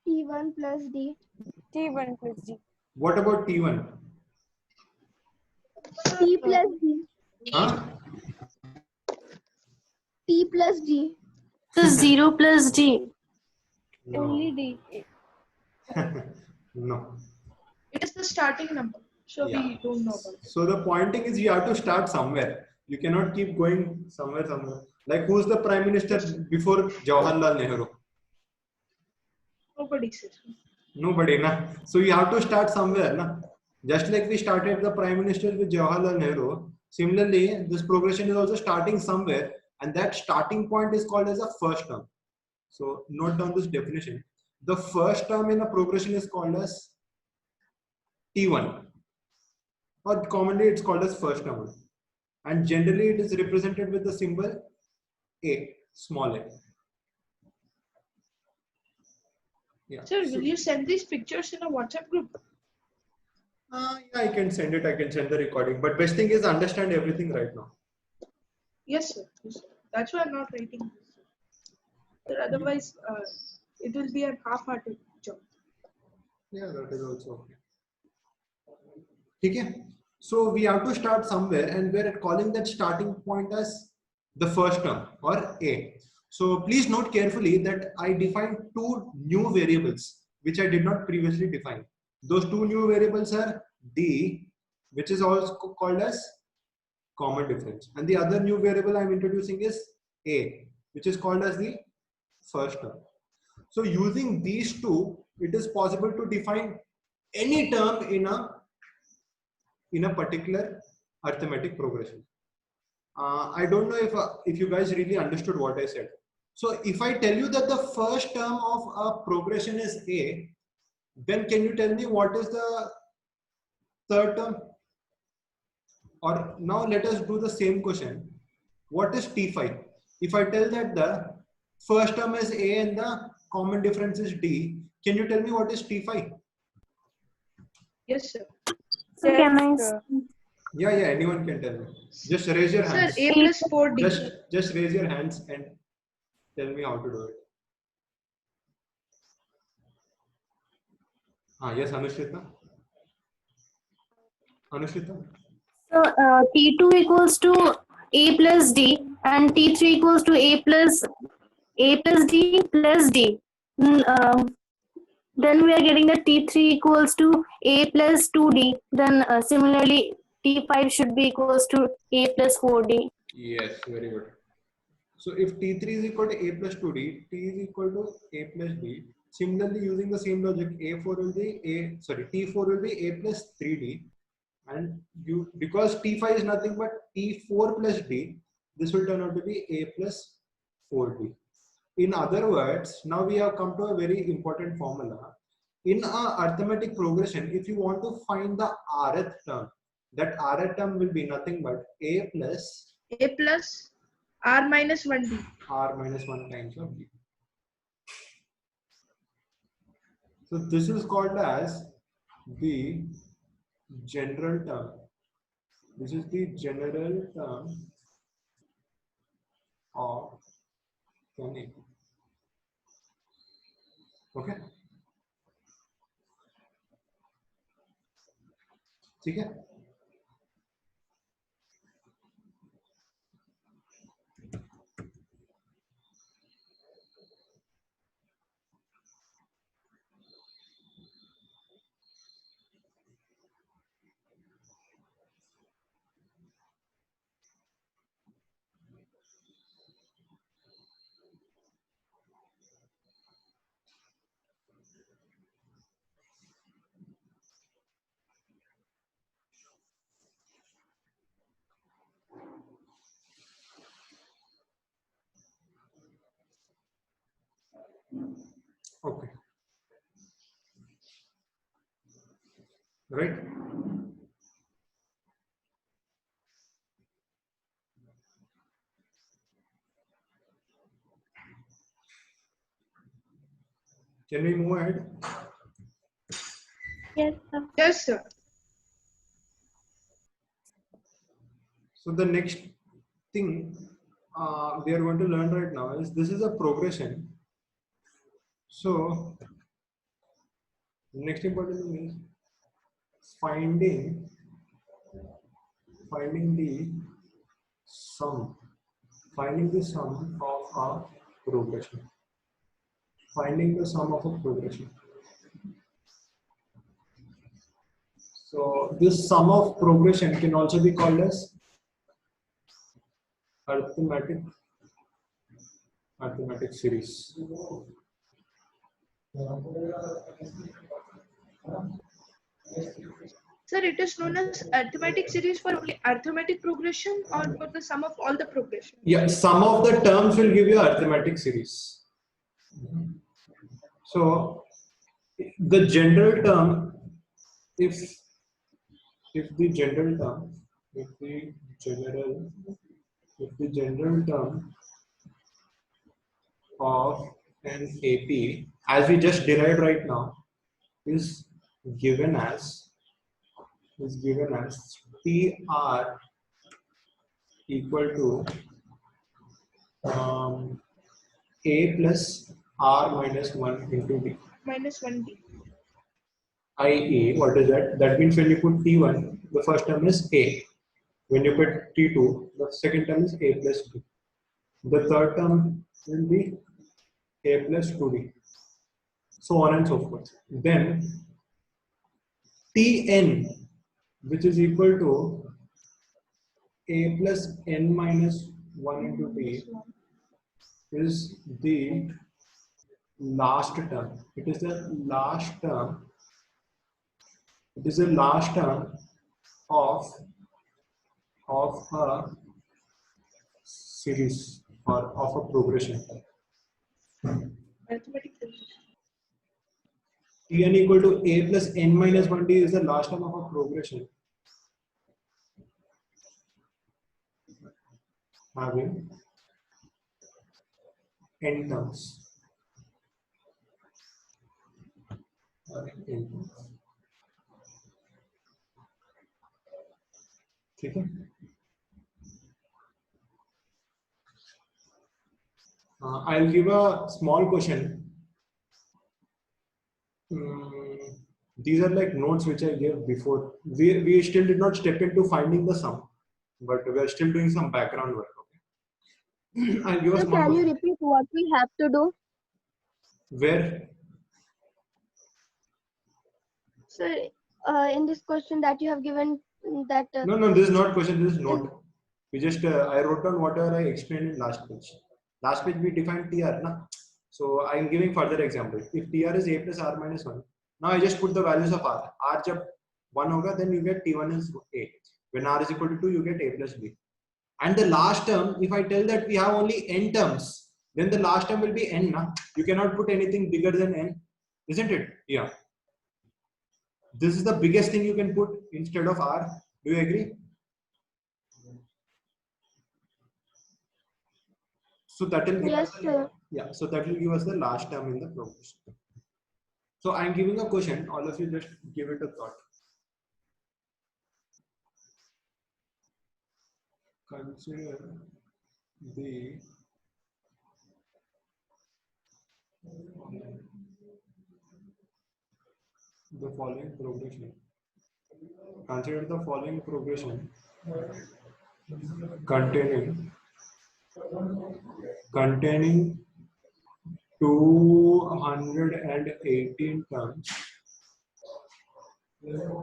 T1 plus D. T1 plus D. what about T1? T plus D. Huh? T plus D. So 0 plus D. Only No. D. No. It is the starting number. So Yeah. we don't know about it. So the pointing is you have to start somewhere. You cannot keep going somewhere. Like who's the Prime Minister before Jawaharlal Nehru? Nobody, sir. Nobody, na. So you have to start somewhere, na. Just like we started the Prime Minister with Jawaharlal Nehru, similarly, this progression is also starting somewhere, and that starting point is called as a first term. So note down this definition. The first term in a progression is called as T1, or commonly it's called as first term, and generally it is represented with the symbol A, small a. Yeah. Sir, So- will you send these pictures in a WhatsApp group? yeah, I can send it. I can send the recording. But best thing is understand everything right now. Yes, sir. Yes, sir. That's why I'm not writing this. Sir, otherwise, it will be a half-hearted job. Yeah, that is also okay. Okay. So we have to start somewhere, and we're calling that starting point as the first term or A. So please note carefully that I defined two new variables which I did not previously define. Those two new variables are D, which is also called as common difference, and the other new variable I'm introducing is A, which is called as the first term. So using these two, it is possible to define any term in a particular arithmetic progression. I don't know if you guys really understood what I said. So if I tell you that the first term of a progression is A, then can you tell me what is the third term? Or now let us do the same question. What is T5? If I tell that the first term is A and the common difference is D, can you tell me what is T5? Yes, sir. So can I? Sir. Yeah, anyone can tell me. Just raise your Sir, hands. A plus 4D. Just raise your hands and tell me how to do it. Yes, Anushrita. Anushrita. So T2 equals to A plus D and T3 equals to A plus D plus D. Then we are getting that T3 equals to A plus 2D. Then similarly T5 should be equals to A plus 4D. Yes, very good. So if T3 is equal to A plus 2D, T is equal to A plus D. Similarly, using the same logic, T4 will be A plus 3D. And because T5 is nothing but T4 plus D, this will turn out to be A plus 4D. In other words, now we have come to a very important formula. in a arithmetic progression, if you want to find the rth term, that rth term will be nothing but a plus r minus 1d. r minus 1 times of d. So this is called as the general term. This is the general term of n. Okay. ठीक है. Okay. Right. Can we move ahead? Yes, sir. Yes, sir. So the next thing we are going to learn right now is this is a progression. So next important thing is finding the sum of a progression. Finding the sum of a progression. So this sum of progression can also be called as arithmetic series. Sir, it is known as arithmetic series for only arithmetic progression or for the sum of all the progression? Yeah, sum of the terms will give you arithmetic series. So the general term, if the general term of an AP, as we just derived right now, is given as TR equal to A plus R minus 1 into D. Minus 1d. i.e., what is that? That means when you put T1, the first term is A. When you put T2, the second term is A plus B. The third term will be A plus 2D. So on and so forth. Then Tn, which is equal to A plus n minus 1 into D, is the last term. It is the last term. It is the last term of a series or of a progression. Arithmetic progression. Tn equal to A plus n minus 1D is the last term of a progression having n terms. ठीक है? I'll give a small question. These are like notes which I gave before. We still did not step into finding the sum, but we are still doing some background work. Okay. I'll give a So small can you question. repeat what we have to do? Where? So in this question that you have given, that No, this is not question. This is note. We just I wrote down whatever I explained in last page. Last page we defined TR, na? So I am giving further example. If TR is A plus R minus 1, now I just put the values of R. R jab 1 hoga, then you get T1 is A. When R is equal to 2, you get A plus B. And the last term, if I tell that we have only n terms, then the last term will be n. Na? You cannot put anything bigger than n, isn't it? Yeah. This is the biggest thing you can put instead of R. Do you agree? So that will give Yes, us sir. yeah. So that will give us the last term in the progression. So I am giving a question. All of you just give it a thought. Consider the following progression. Consider the following progression containing 218 terms given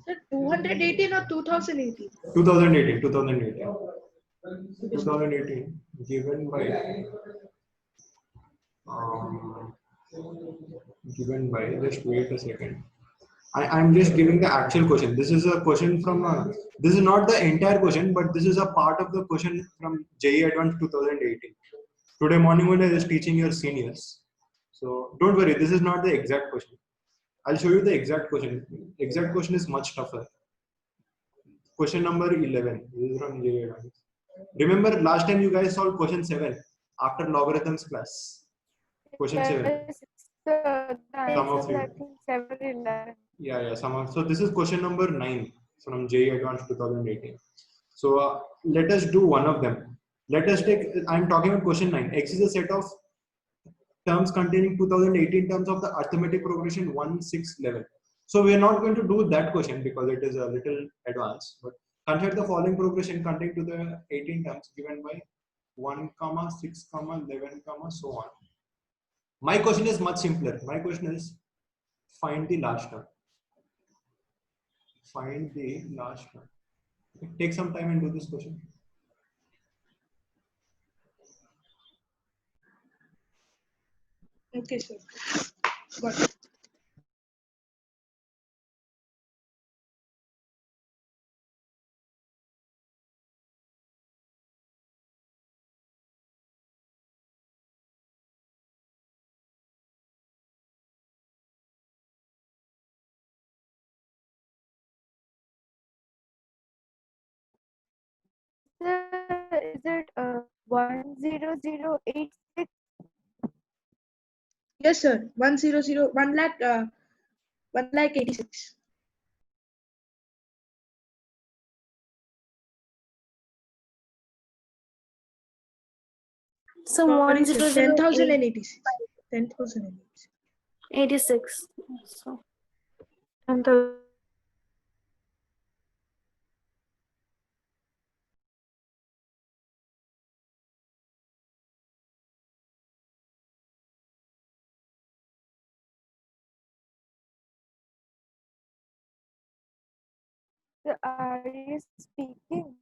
Sir, 218 or 2018? 2018 given by um, just wait a second. I'm just giving the actual question. This is a question from this is not the entire question, but this is a part of the question from JEE Advanced 2018. Today morning when I was teaching your seniors. So don't worry, this is not the exact question. I'll show you the exact question. Exact question is much tougher. Question number 11. This is from JEE Advanced. Remember last time you guys solved question 7 after logarithms class. Question 7. Yes, sir, the Some of answer you. is, I think 711. Yeah, some of, so this is question number 9 from JEE Advanced 2018. So let us do one of them. Let us take, I'm talking about question 9. X is a set of terms containing 2018 terms of the arithmetic progression 1, 6, 11. So we are not going to do that question because it is a little advanced. But consider the following progression containing to the 18 terms given by 1, 6, 11, so on. My question is much simpler. My question is find the last term. Find the last term. Take some time and do this question. Okay, sir. Got it. Sir, is it 10086? Yes, sir. 100, 1 lakh, 1 lakh 86. So Sorry, sir. 10,086. 10,086. 10,086. 86. So 10,000. Sir, are you speaking?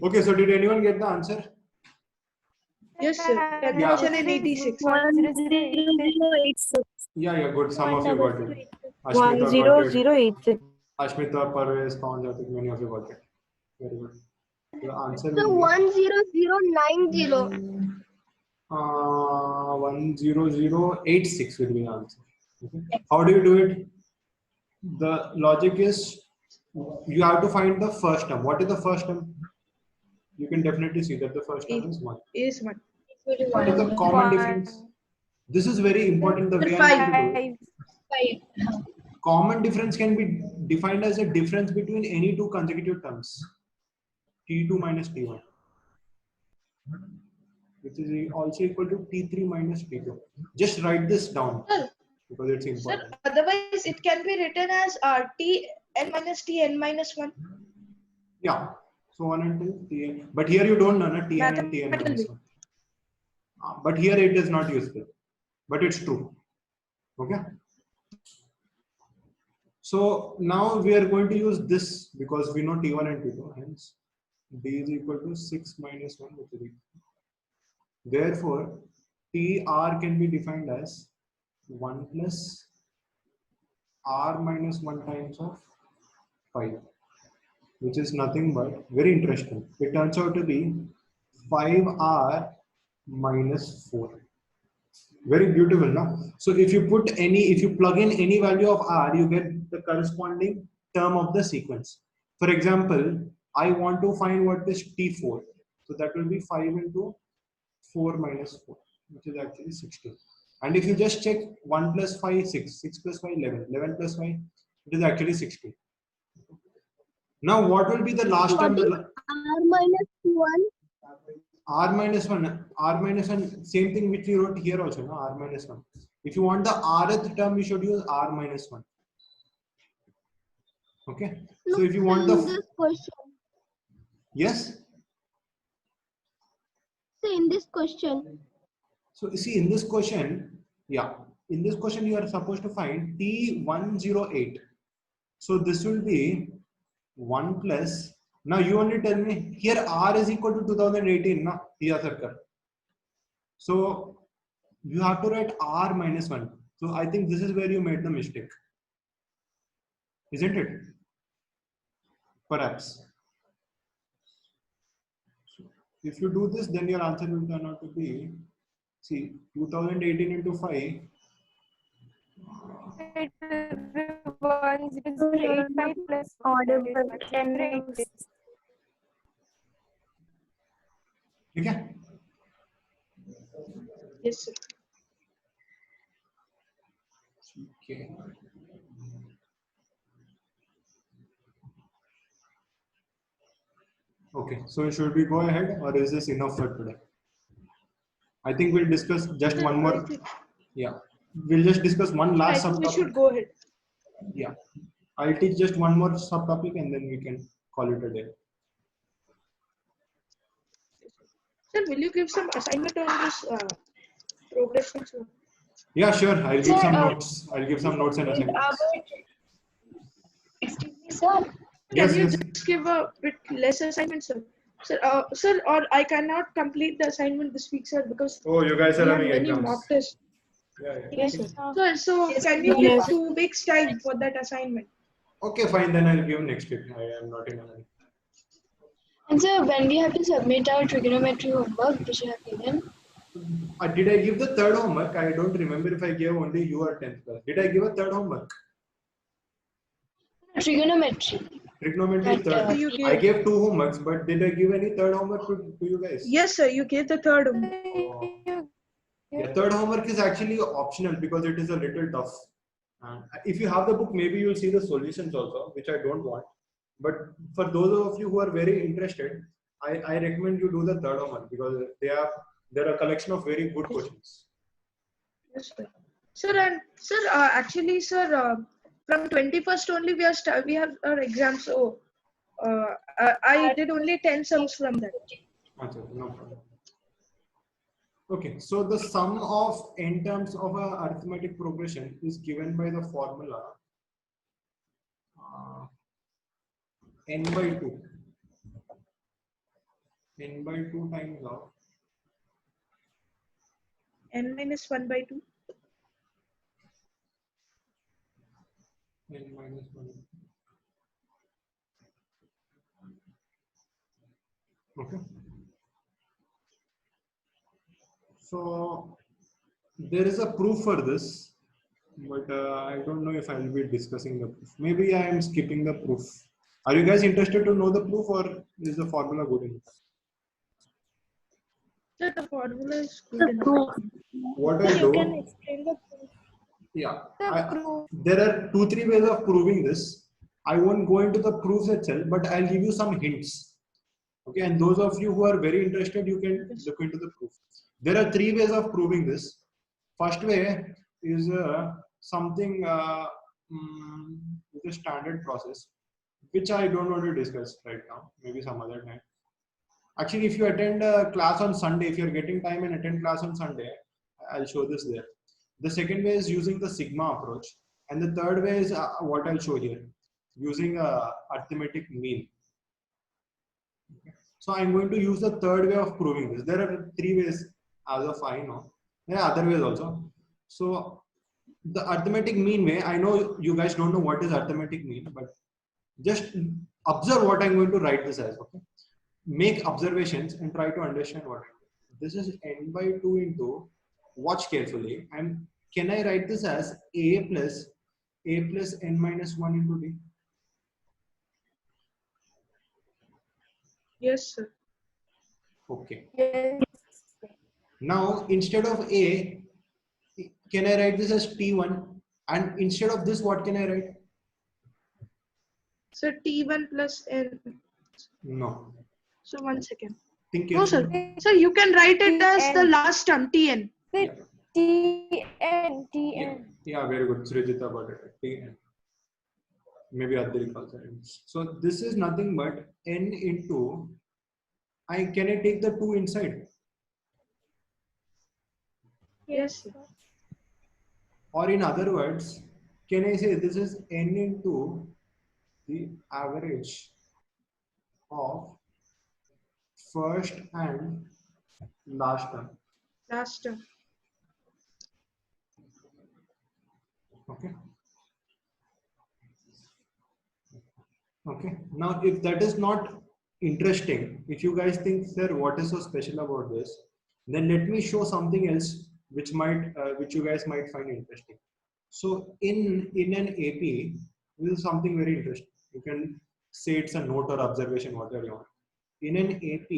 Okay, so did anyone get the answer? Yes, sir. Yeah. 10,086. 10086. Yeah, good. Some of you got it. 10086. Ashmita, Parvez, Pawan, Jatik, many of you got it. Very good. The answer So will be 10090. 10086 will be the answer. Okay. How do you do it? The logic is you have to find the first term. What is the first term? You can definitely see that the first term is 1. Is 1. What is the common difference? This is very important. The way I Five. want to do it. 5. common difference can be defined as a difference between any two consecutive terms, T2 minus T1, which is also equal to T3 minus T2. Just write this down Sir, because it's sir, important. otherwise it can be written as Tn minus Tn minus 1. Yeah. So 1 and 2, Tn. But here you don't know na, Tn and Tn minus 1. But here it is not useful. But it's true. Okay. So now we are going to use this because we know T1 and T2. Hence, D is equal to 6 minus 1, which is equal. Therefore, TR can be defined as 1 plus R minus 1 times of 5, which is nothing but, very interesting. It turns out to be 5R minus 4. Very beautiful, no? So if you plug in any value of R, you get the corresponding term of the sequence. For example, I want to find what is T4. So that will be 5 into 4 minus 4, which is actually 16. And if you just check 1 plus 5, 6, 6 plus 5, 11, 11 plus 5, it is actually 16. Now what will be the last term? R minus 1. R minus 1, same thing which we wrote here also, no? R minus 1. If you want the rth term, you should use R minus 1. Okay. So if you want in this question, yes. so in this question, So you see in this question, yeah, in this question you are supposed to find T108. So this will be 1 plus. Now you only tell me here R is equal to 2018, no? Here circle. So you have to write R minus 1. So I think this is where you made the mistake. Isn't it? Perhaps. If you do this, then your answer will turn out to be, see, 2018 into 5. It will be 1085 plus Audible. 10 Okay. Yes, sir. Okay. Okay, so should we go ahead or is this enough for today? I think we'll discuss just one more. Yeah, we'll just discuss one I last think we should subtopic. go ahead. Yeah, I'll teach just one more subtopic and then we can call it a day. Sir, will you give some assignment on this progression? Sir? Yeah, sure. I'll give Sir, some notes. I'll give some notes and assignments. Excuse me, sir. Yes, Can you yes. just give a bit less assignment, sir? Sir, or I cannot complete the assignment this week, sir, because Oh, you guys we are have having many exams. mock tests. Yeah, yeah. Yes, sir. So Yes, can you yes. give 2 weeks time for that assignment? Okay, fine. Then I'll give next week. I am not in a hurry. And sir, when we have to submit our trigonometry homework, which you have given, Did I give the third homework? I don't remember if I gave only you or 10th class. Did I give a third homework? trigonometry. Trigonometry But, third. You I gave. gave 2 homeworks, but did I give any third homework to you guys? Yes, sir. You gave the third one. Oh. Yeah, third homework is actually optional because it is a little tough. And if you have the book, maybe you'll see the solutions also, which I don't want. But for those of you who are very interested, I recommend you do the third homework because there are a collection of very good questions. Yes, sir. Sir, and sir, actually, sir, from 21st only we have our exam. So I did only 10 sums from that. Okay, no problem. Okay, so the sum of n terms of a arithmetic progression is given by the formula n by 2. N by 2 times of N minus 1 by 2. n minus 1. Okay. So there is a proof for this, but I don't know if I will be discussing the proof. Maybe I am skipping the proof. Are you guys interested to know the proof or is the formula good enough? Sir, the formula is good enough. Proof. What So I'll you can do, explain the proof. Yeah. The proof. There are 2-3 ways of proving this. I won't go into the proofs itself, but I'll give you some hints. Okay, and those of you who are very interested, you can look into the proof. There are 3 ways of proving this. First way is something with a standard process, which I don't want to discuss right now. Maybe some other time. Actually, if you attend a class on Sunday, if you're getting time and attend class on Sunday, I'll show this there. The second way is using the sigma approach. And the third way is what I'll show here, using a arithmetic mean. So I'm going to use the third way of proving this. There are 3 ways as of I know. There are other ways also. So the arithmetic mean way, I know you guys don't know what is arithmetic mean, but just observe what I'm going to write this as. Okay, make observations and try to understand what this is. N by 2 into, watch carefully, and can I write this as a plus n minus 1 into d? Yes, sir. Okay. Yes. Now instead of a, can I write this as t1? And instead of this, what can I write? So T1 plus N. No. So 1 second. Think No, sir. carefully. So you can write it as the Tn. last term, Tn. Yeah. TN. Yeah. Yeah, very good. Srijita got it. Tn. Maybe Adrik also. So this is nothing but n into, can I take the 2 inside? Yes, sir. Or in other words, can I say this is n into the average of first and last term? Last term. Okay. Okay. Now, if that is not interesting, if you guys think, sir, what is so special about this, then let me show something else which you guys might find interesting. So in an AP, this is something very interesting. You can say it's a note or observation, whatever you want. In an AP,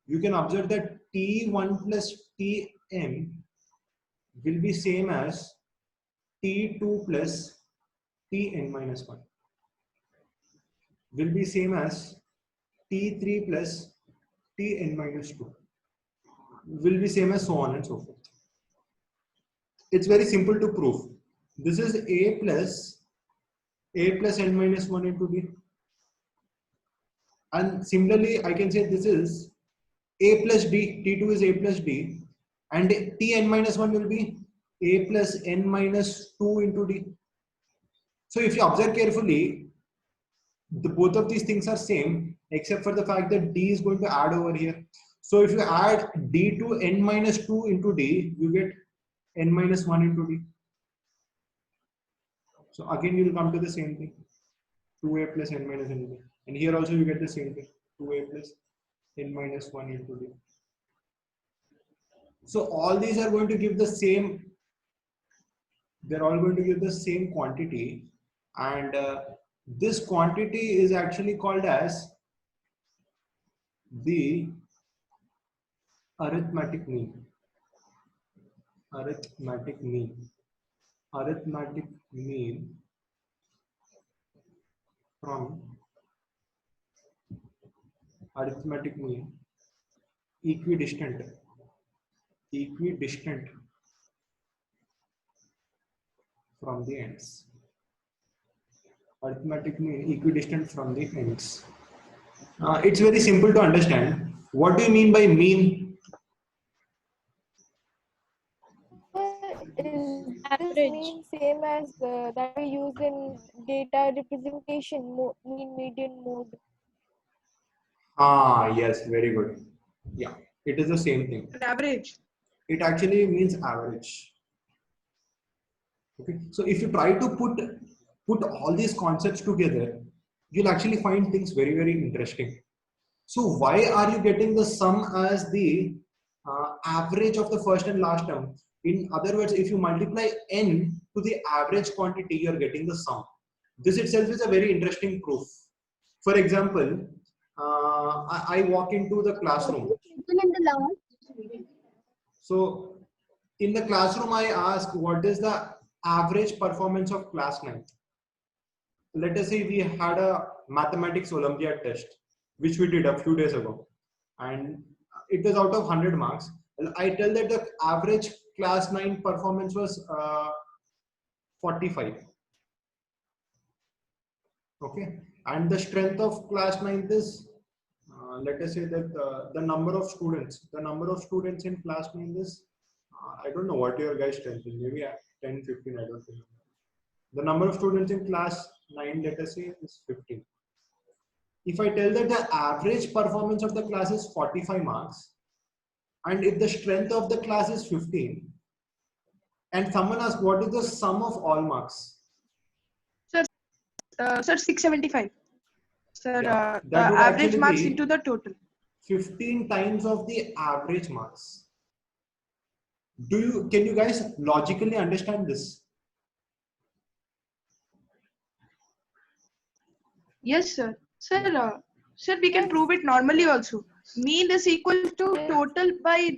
you can observe that T1 plus Tn will be same as T2 plus Tn minus 1. Will be same as T3 plus Tn minus 2. Will be same as so on and so forth. It's very simple to prove. This is a plus n minus 1 into b. And similarly, I can say this is a plus d, T2 is a plus d, and Tn minus 1 will be a plus n minus 2 into d. So if you observe carefully, both of these things are same, except for the fact that d is going to add over here. So if you add d to n minus 2 into d, you get n minus 1 into d. So again, you will come to the same thing, 2a plus n minus n into d. And here also you get the same thing, 2a plus n minus 1 into d. So all these are going to give the same, they're all going to give the same quantity, and this quantity is actually called as the arithmetic mean. Arithmetic mean. Arithmetic mean from arithmetic mean equidistant from the ends. Arithmetic mean equidistant from the ends. It's very simple to understand. What do you mean by mean? Is this mean same as that we use in data representation, mean, median, mode? Yes, very good. Yeah, it is the same thing. And average. It actually means average. Okay, so if you try to put all these concepts together, you'll actually find things very, very interesting. So why are you getting the sum as the average of the first and last term? In other words, if you multiply n to the average quantity, you're getting the sum. This itself is a very interesting proof. For example, I walk into the classroom. So in the classroom, I ask, what is the average performance of class 9. Let us say we had a mathematics Olympiad test, which we did a few days ago, and it was out of 100 marks. I tell that the average class 9 performance was 45. Okay, and the strength of class 9 is, let us say that the number of students in class 9 is, I don't know what your guys' strength is, maybe 10, 15, I don't know. The number of students in class 9, let us say, is 15. If I tell that the average performance of the class is 45 marks, and if the strength of the class is 15, and someone asks what is the sum of all marks? Sir, 675. Sir, Yeah, the that would average actually marks be into the total. 15 times of the average marks. Can you guys logically understand this? Yes, sir. Sir, we can prove it normally also. Mean is equal to total by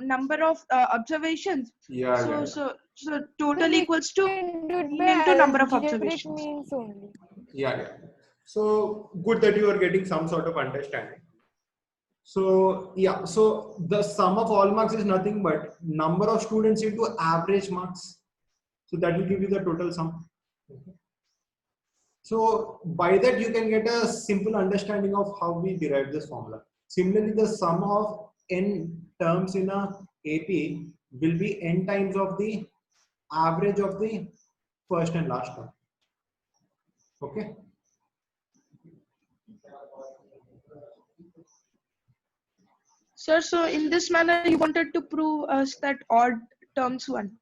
number of observations. Yeah. So total we equals to can do it mean by into number of algebraic observations. means only. Yeah. So good that you are getting some sort of understanding. So yeah, so the sum of all marks is nothing but number of students into average marks. So that will give you the total sum. So by that you can get a simple understanding of how we derive this formula. Similarly, the sum of n terms in a AP will be n times of the average of the first and last term. Okay. Sir, so in this manner, you wanted to prove us that odd terms won.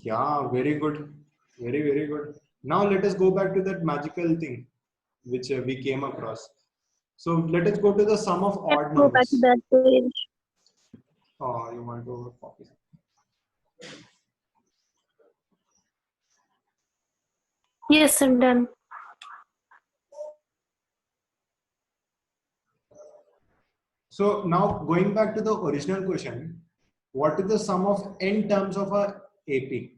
Yeah, very good. Very good. Now let us go back to that magical thing which we came across. So let us go to the sum of odd Go back to numbers. that page. Oh, you want to copy? Yes, I'm done. So now going back to the original question, what is the sum of n terms of a AP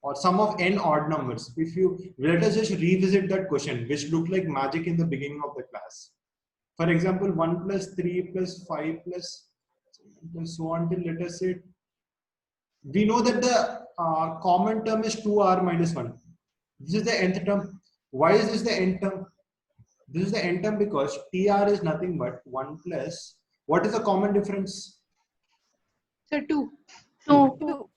or sum of n odd numbers? If you let us just revisit that question, which looked like magic in the beginning of the class. For example, 1 plus 3 plus 5 plus so on till let us say, we know that the common term is 2r minus 1. This is the nth term. Why is this the nth term? This is the nth term because tr is nothing but 1 plus, what is the common difference? Sir, 2. 2.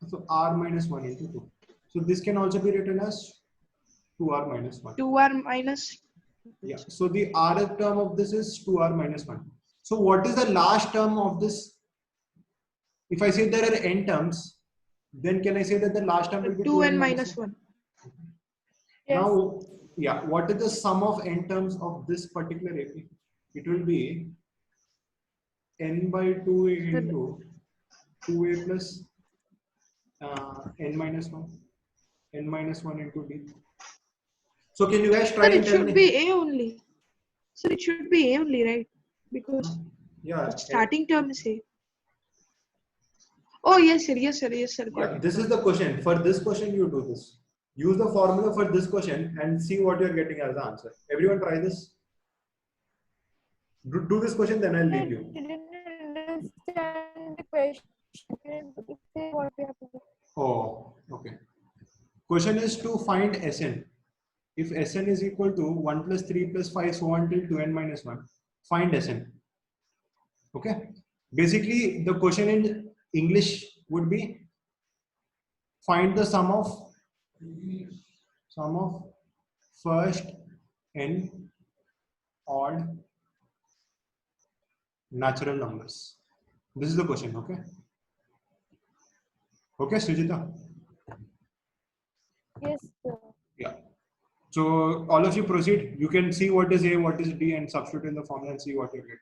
So r minus 1 into 2. So this can also be written as 2r minus 1. 2r minus. Yeah. So the rth term of this is 2r minus 1. So what is the last term of this? If I say there are n terms, then can I say that the last term will be 2n minus 1. Yes. Now, yeah, what is the sum of n terms of this particular AP? It will be n by 2 into 2a plus n minus 1, n minus 1 into d. So can you guys try Sir, and it tell should me? be A only. Sir, it should be A only, right? Because Yeah, the starting term is A. Oh, yes, sir. Got yeah, it. this is the question. For this question, you do this. Use the formula for this question and see what you're getting as the answer. Everyone try this. Do this question, then I'll leave I you. didn't understand the question. Can you say what we have to do? Oh, okay. Question is to find Sn. If Sn is equal to 1 plus 3 plus 5 so on till 2n minus 1, find Sn. Okay. Basically, the question in English would be find the sum of first n odd natural numbers. This is the question. Okay. Okay, Srijita. Yes, sir. Yeah. So all of you proceed. You can see what is A, what is D, and substitute in the formula and see what you get.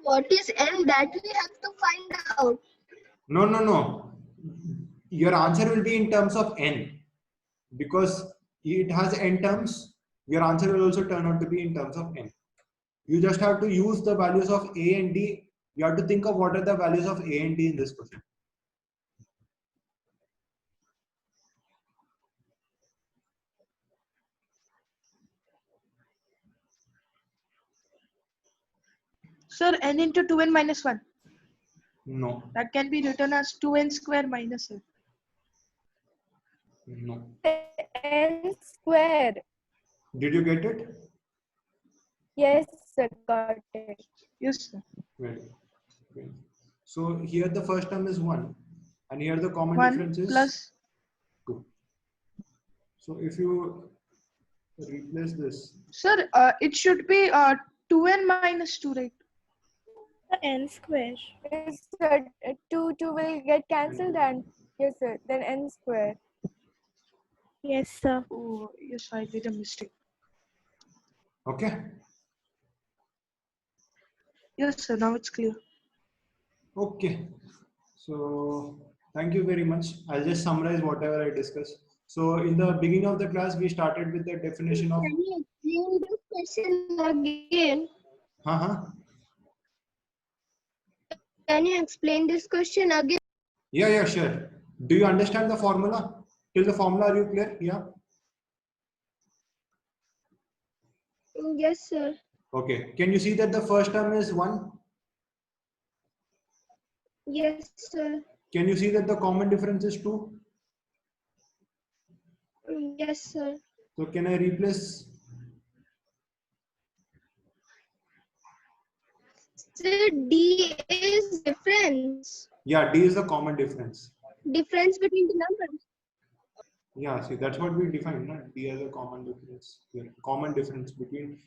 What is n that we have to find out? No. Your answer will be in terms of n because it has n terms, your answer will also turn out to be in terms of n. You just have to use the values of a and d. You have to think of what are the values of a and d in this question. Sir, n into 2n minus 1. No, That can be written as 2n square minus n. no. N square. Did you get it? Yes, sir, got it. Yes, sir. Very good. So here the first term is 1, and here the common 1 difference is plus 2. So if you replace this, Sir, it should be 2n minus 2, right? N square. Yes, sir. 2 will get cancelled and yes, sir. Then n square. Yes, sir. Oh, yes, I did a mistake. okay? Yes, sir. Now it's clear. Okay. So thank you very much. I'll just summarize whatever I discussed. So in the beginning of the class, we started with the definition of. Can you explain this question again? Uh-huh. Can you explain this question again? Yeah, sure. Do you understand the formula? Till the formula, are you clear? Yeah. Yes, sir. Okay. Can you see that the first term is 1? Yes, sir. Can you see that the common difference is 2? Yes, sir. So can I replace? Sir, D is difference. Yeah, D is the common difference. Difference between the numbers. Yeah, see, that's what we define, no? D as a common difference. Yeah, common difference between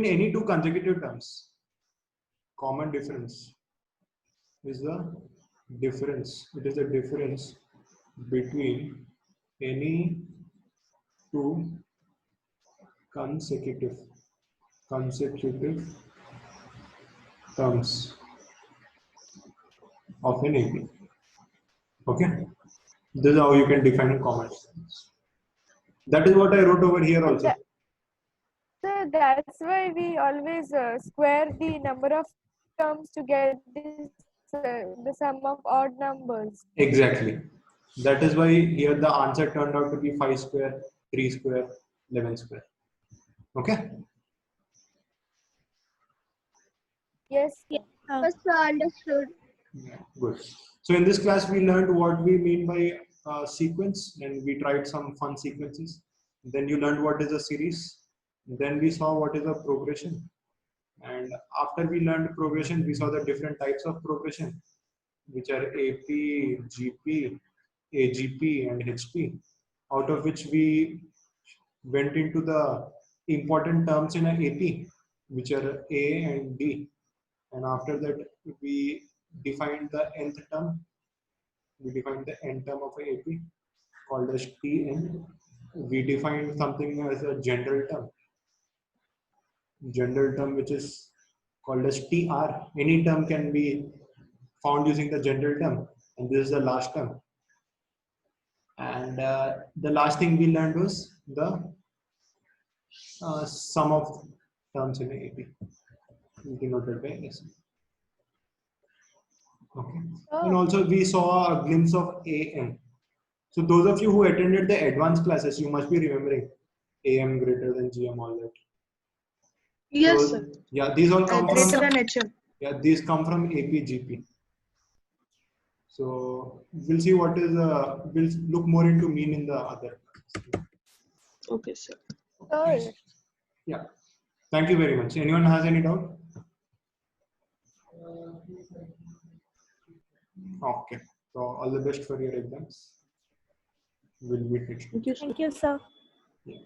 any two consecutive terms. Common difference is the difference. It is the difference between any two consecutive terms of an AP. Okay, this is how you can define a common difference. That is what I wrote over here also. So that's why we always square the number of terms to get this, the sum of odd numbers. Exactly. That is why here the answer turned out to be 5 square, 3 square, 11 square. Okay. Yes, sir. Yes, sir, understood. Yeah, good. So in this class, we learned what we mean by sequence, and we tried some fun sequences. Then you learned what is a series. Then we saw what is a progression. And after we learned progression, we saw the different types of progression, which are AP, GP, AGP, and HP. Out of which we went into the important terms in an AP, which are A and D. And after that, we defined the nth term. We defined the nth term of a AP called as Tn. We defined something as a general term which is called as TR. Any term can be found using the general term, and this is the last term. And the last thing we learned was the sum of terms in AP, denoted by S. Okay. And also we saw a glimpse of AM. So those of you who attended the advanced classes, you must be remembering AM greater than GM, all that. Yes, So, sir. yeah, these all come Greater from than HM. these come from AP GP. So we'll see what is we'll look more into mean in the other. Okay, sir. Sir. Yeah. Thank you very much. Anyone has any doubt? Okay. So all the best for your exams. We'll meet next week. Thank you, sir. Thank you, sir. Yeah.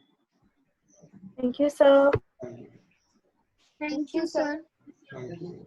Thank you, sir. Thank you. Thank you, sir. Thank you.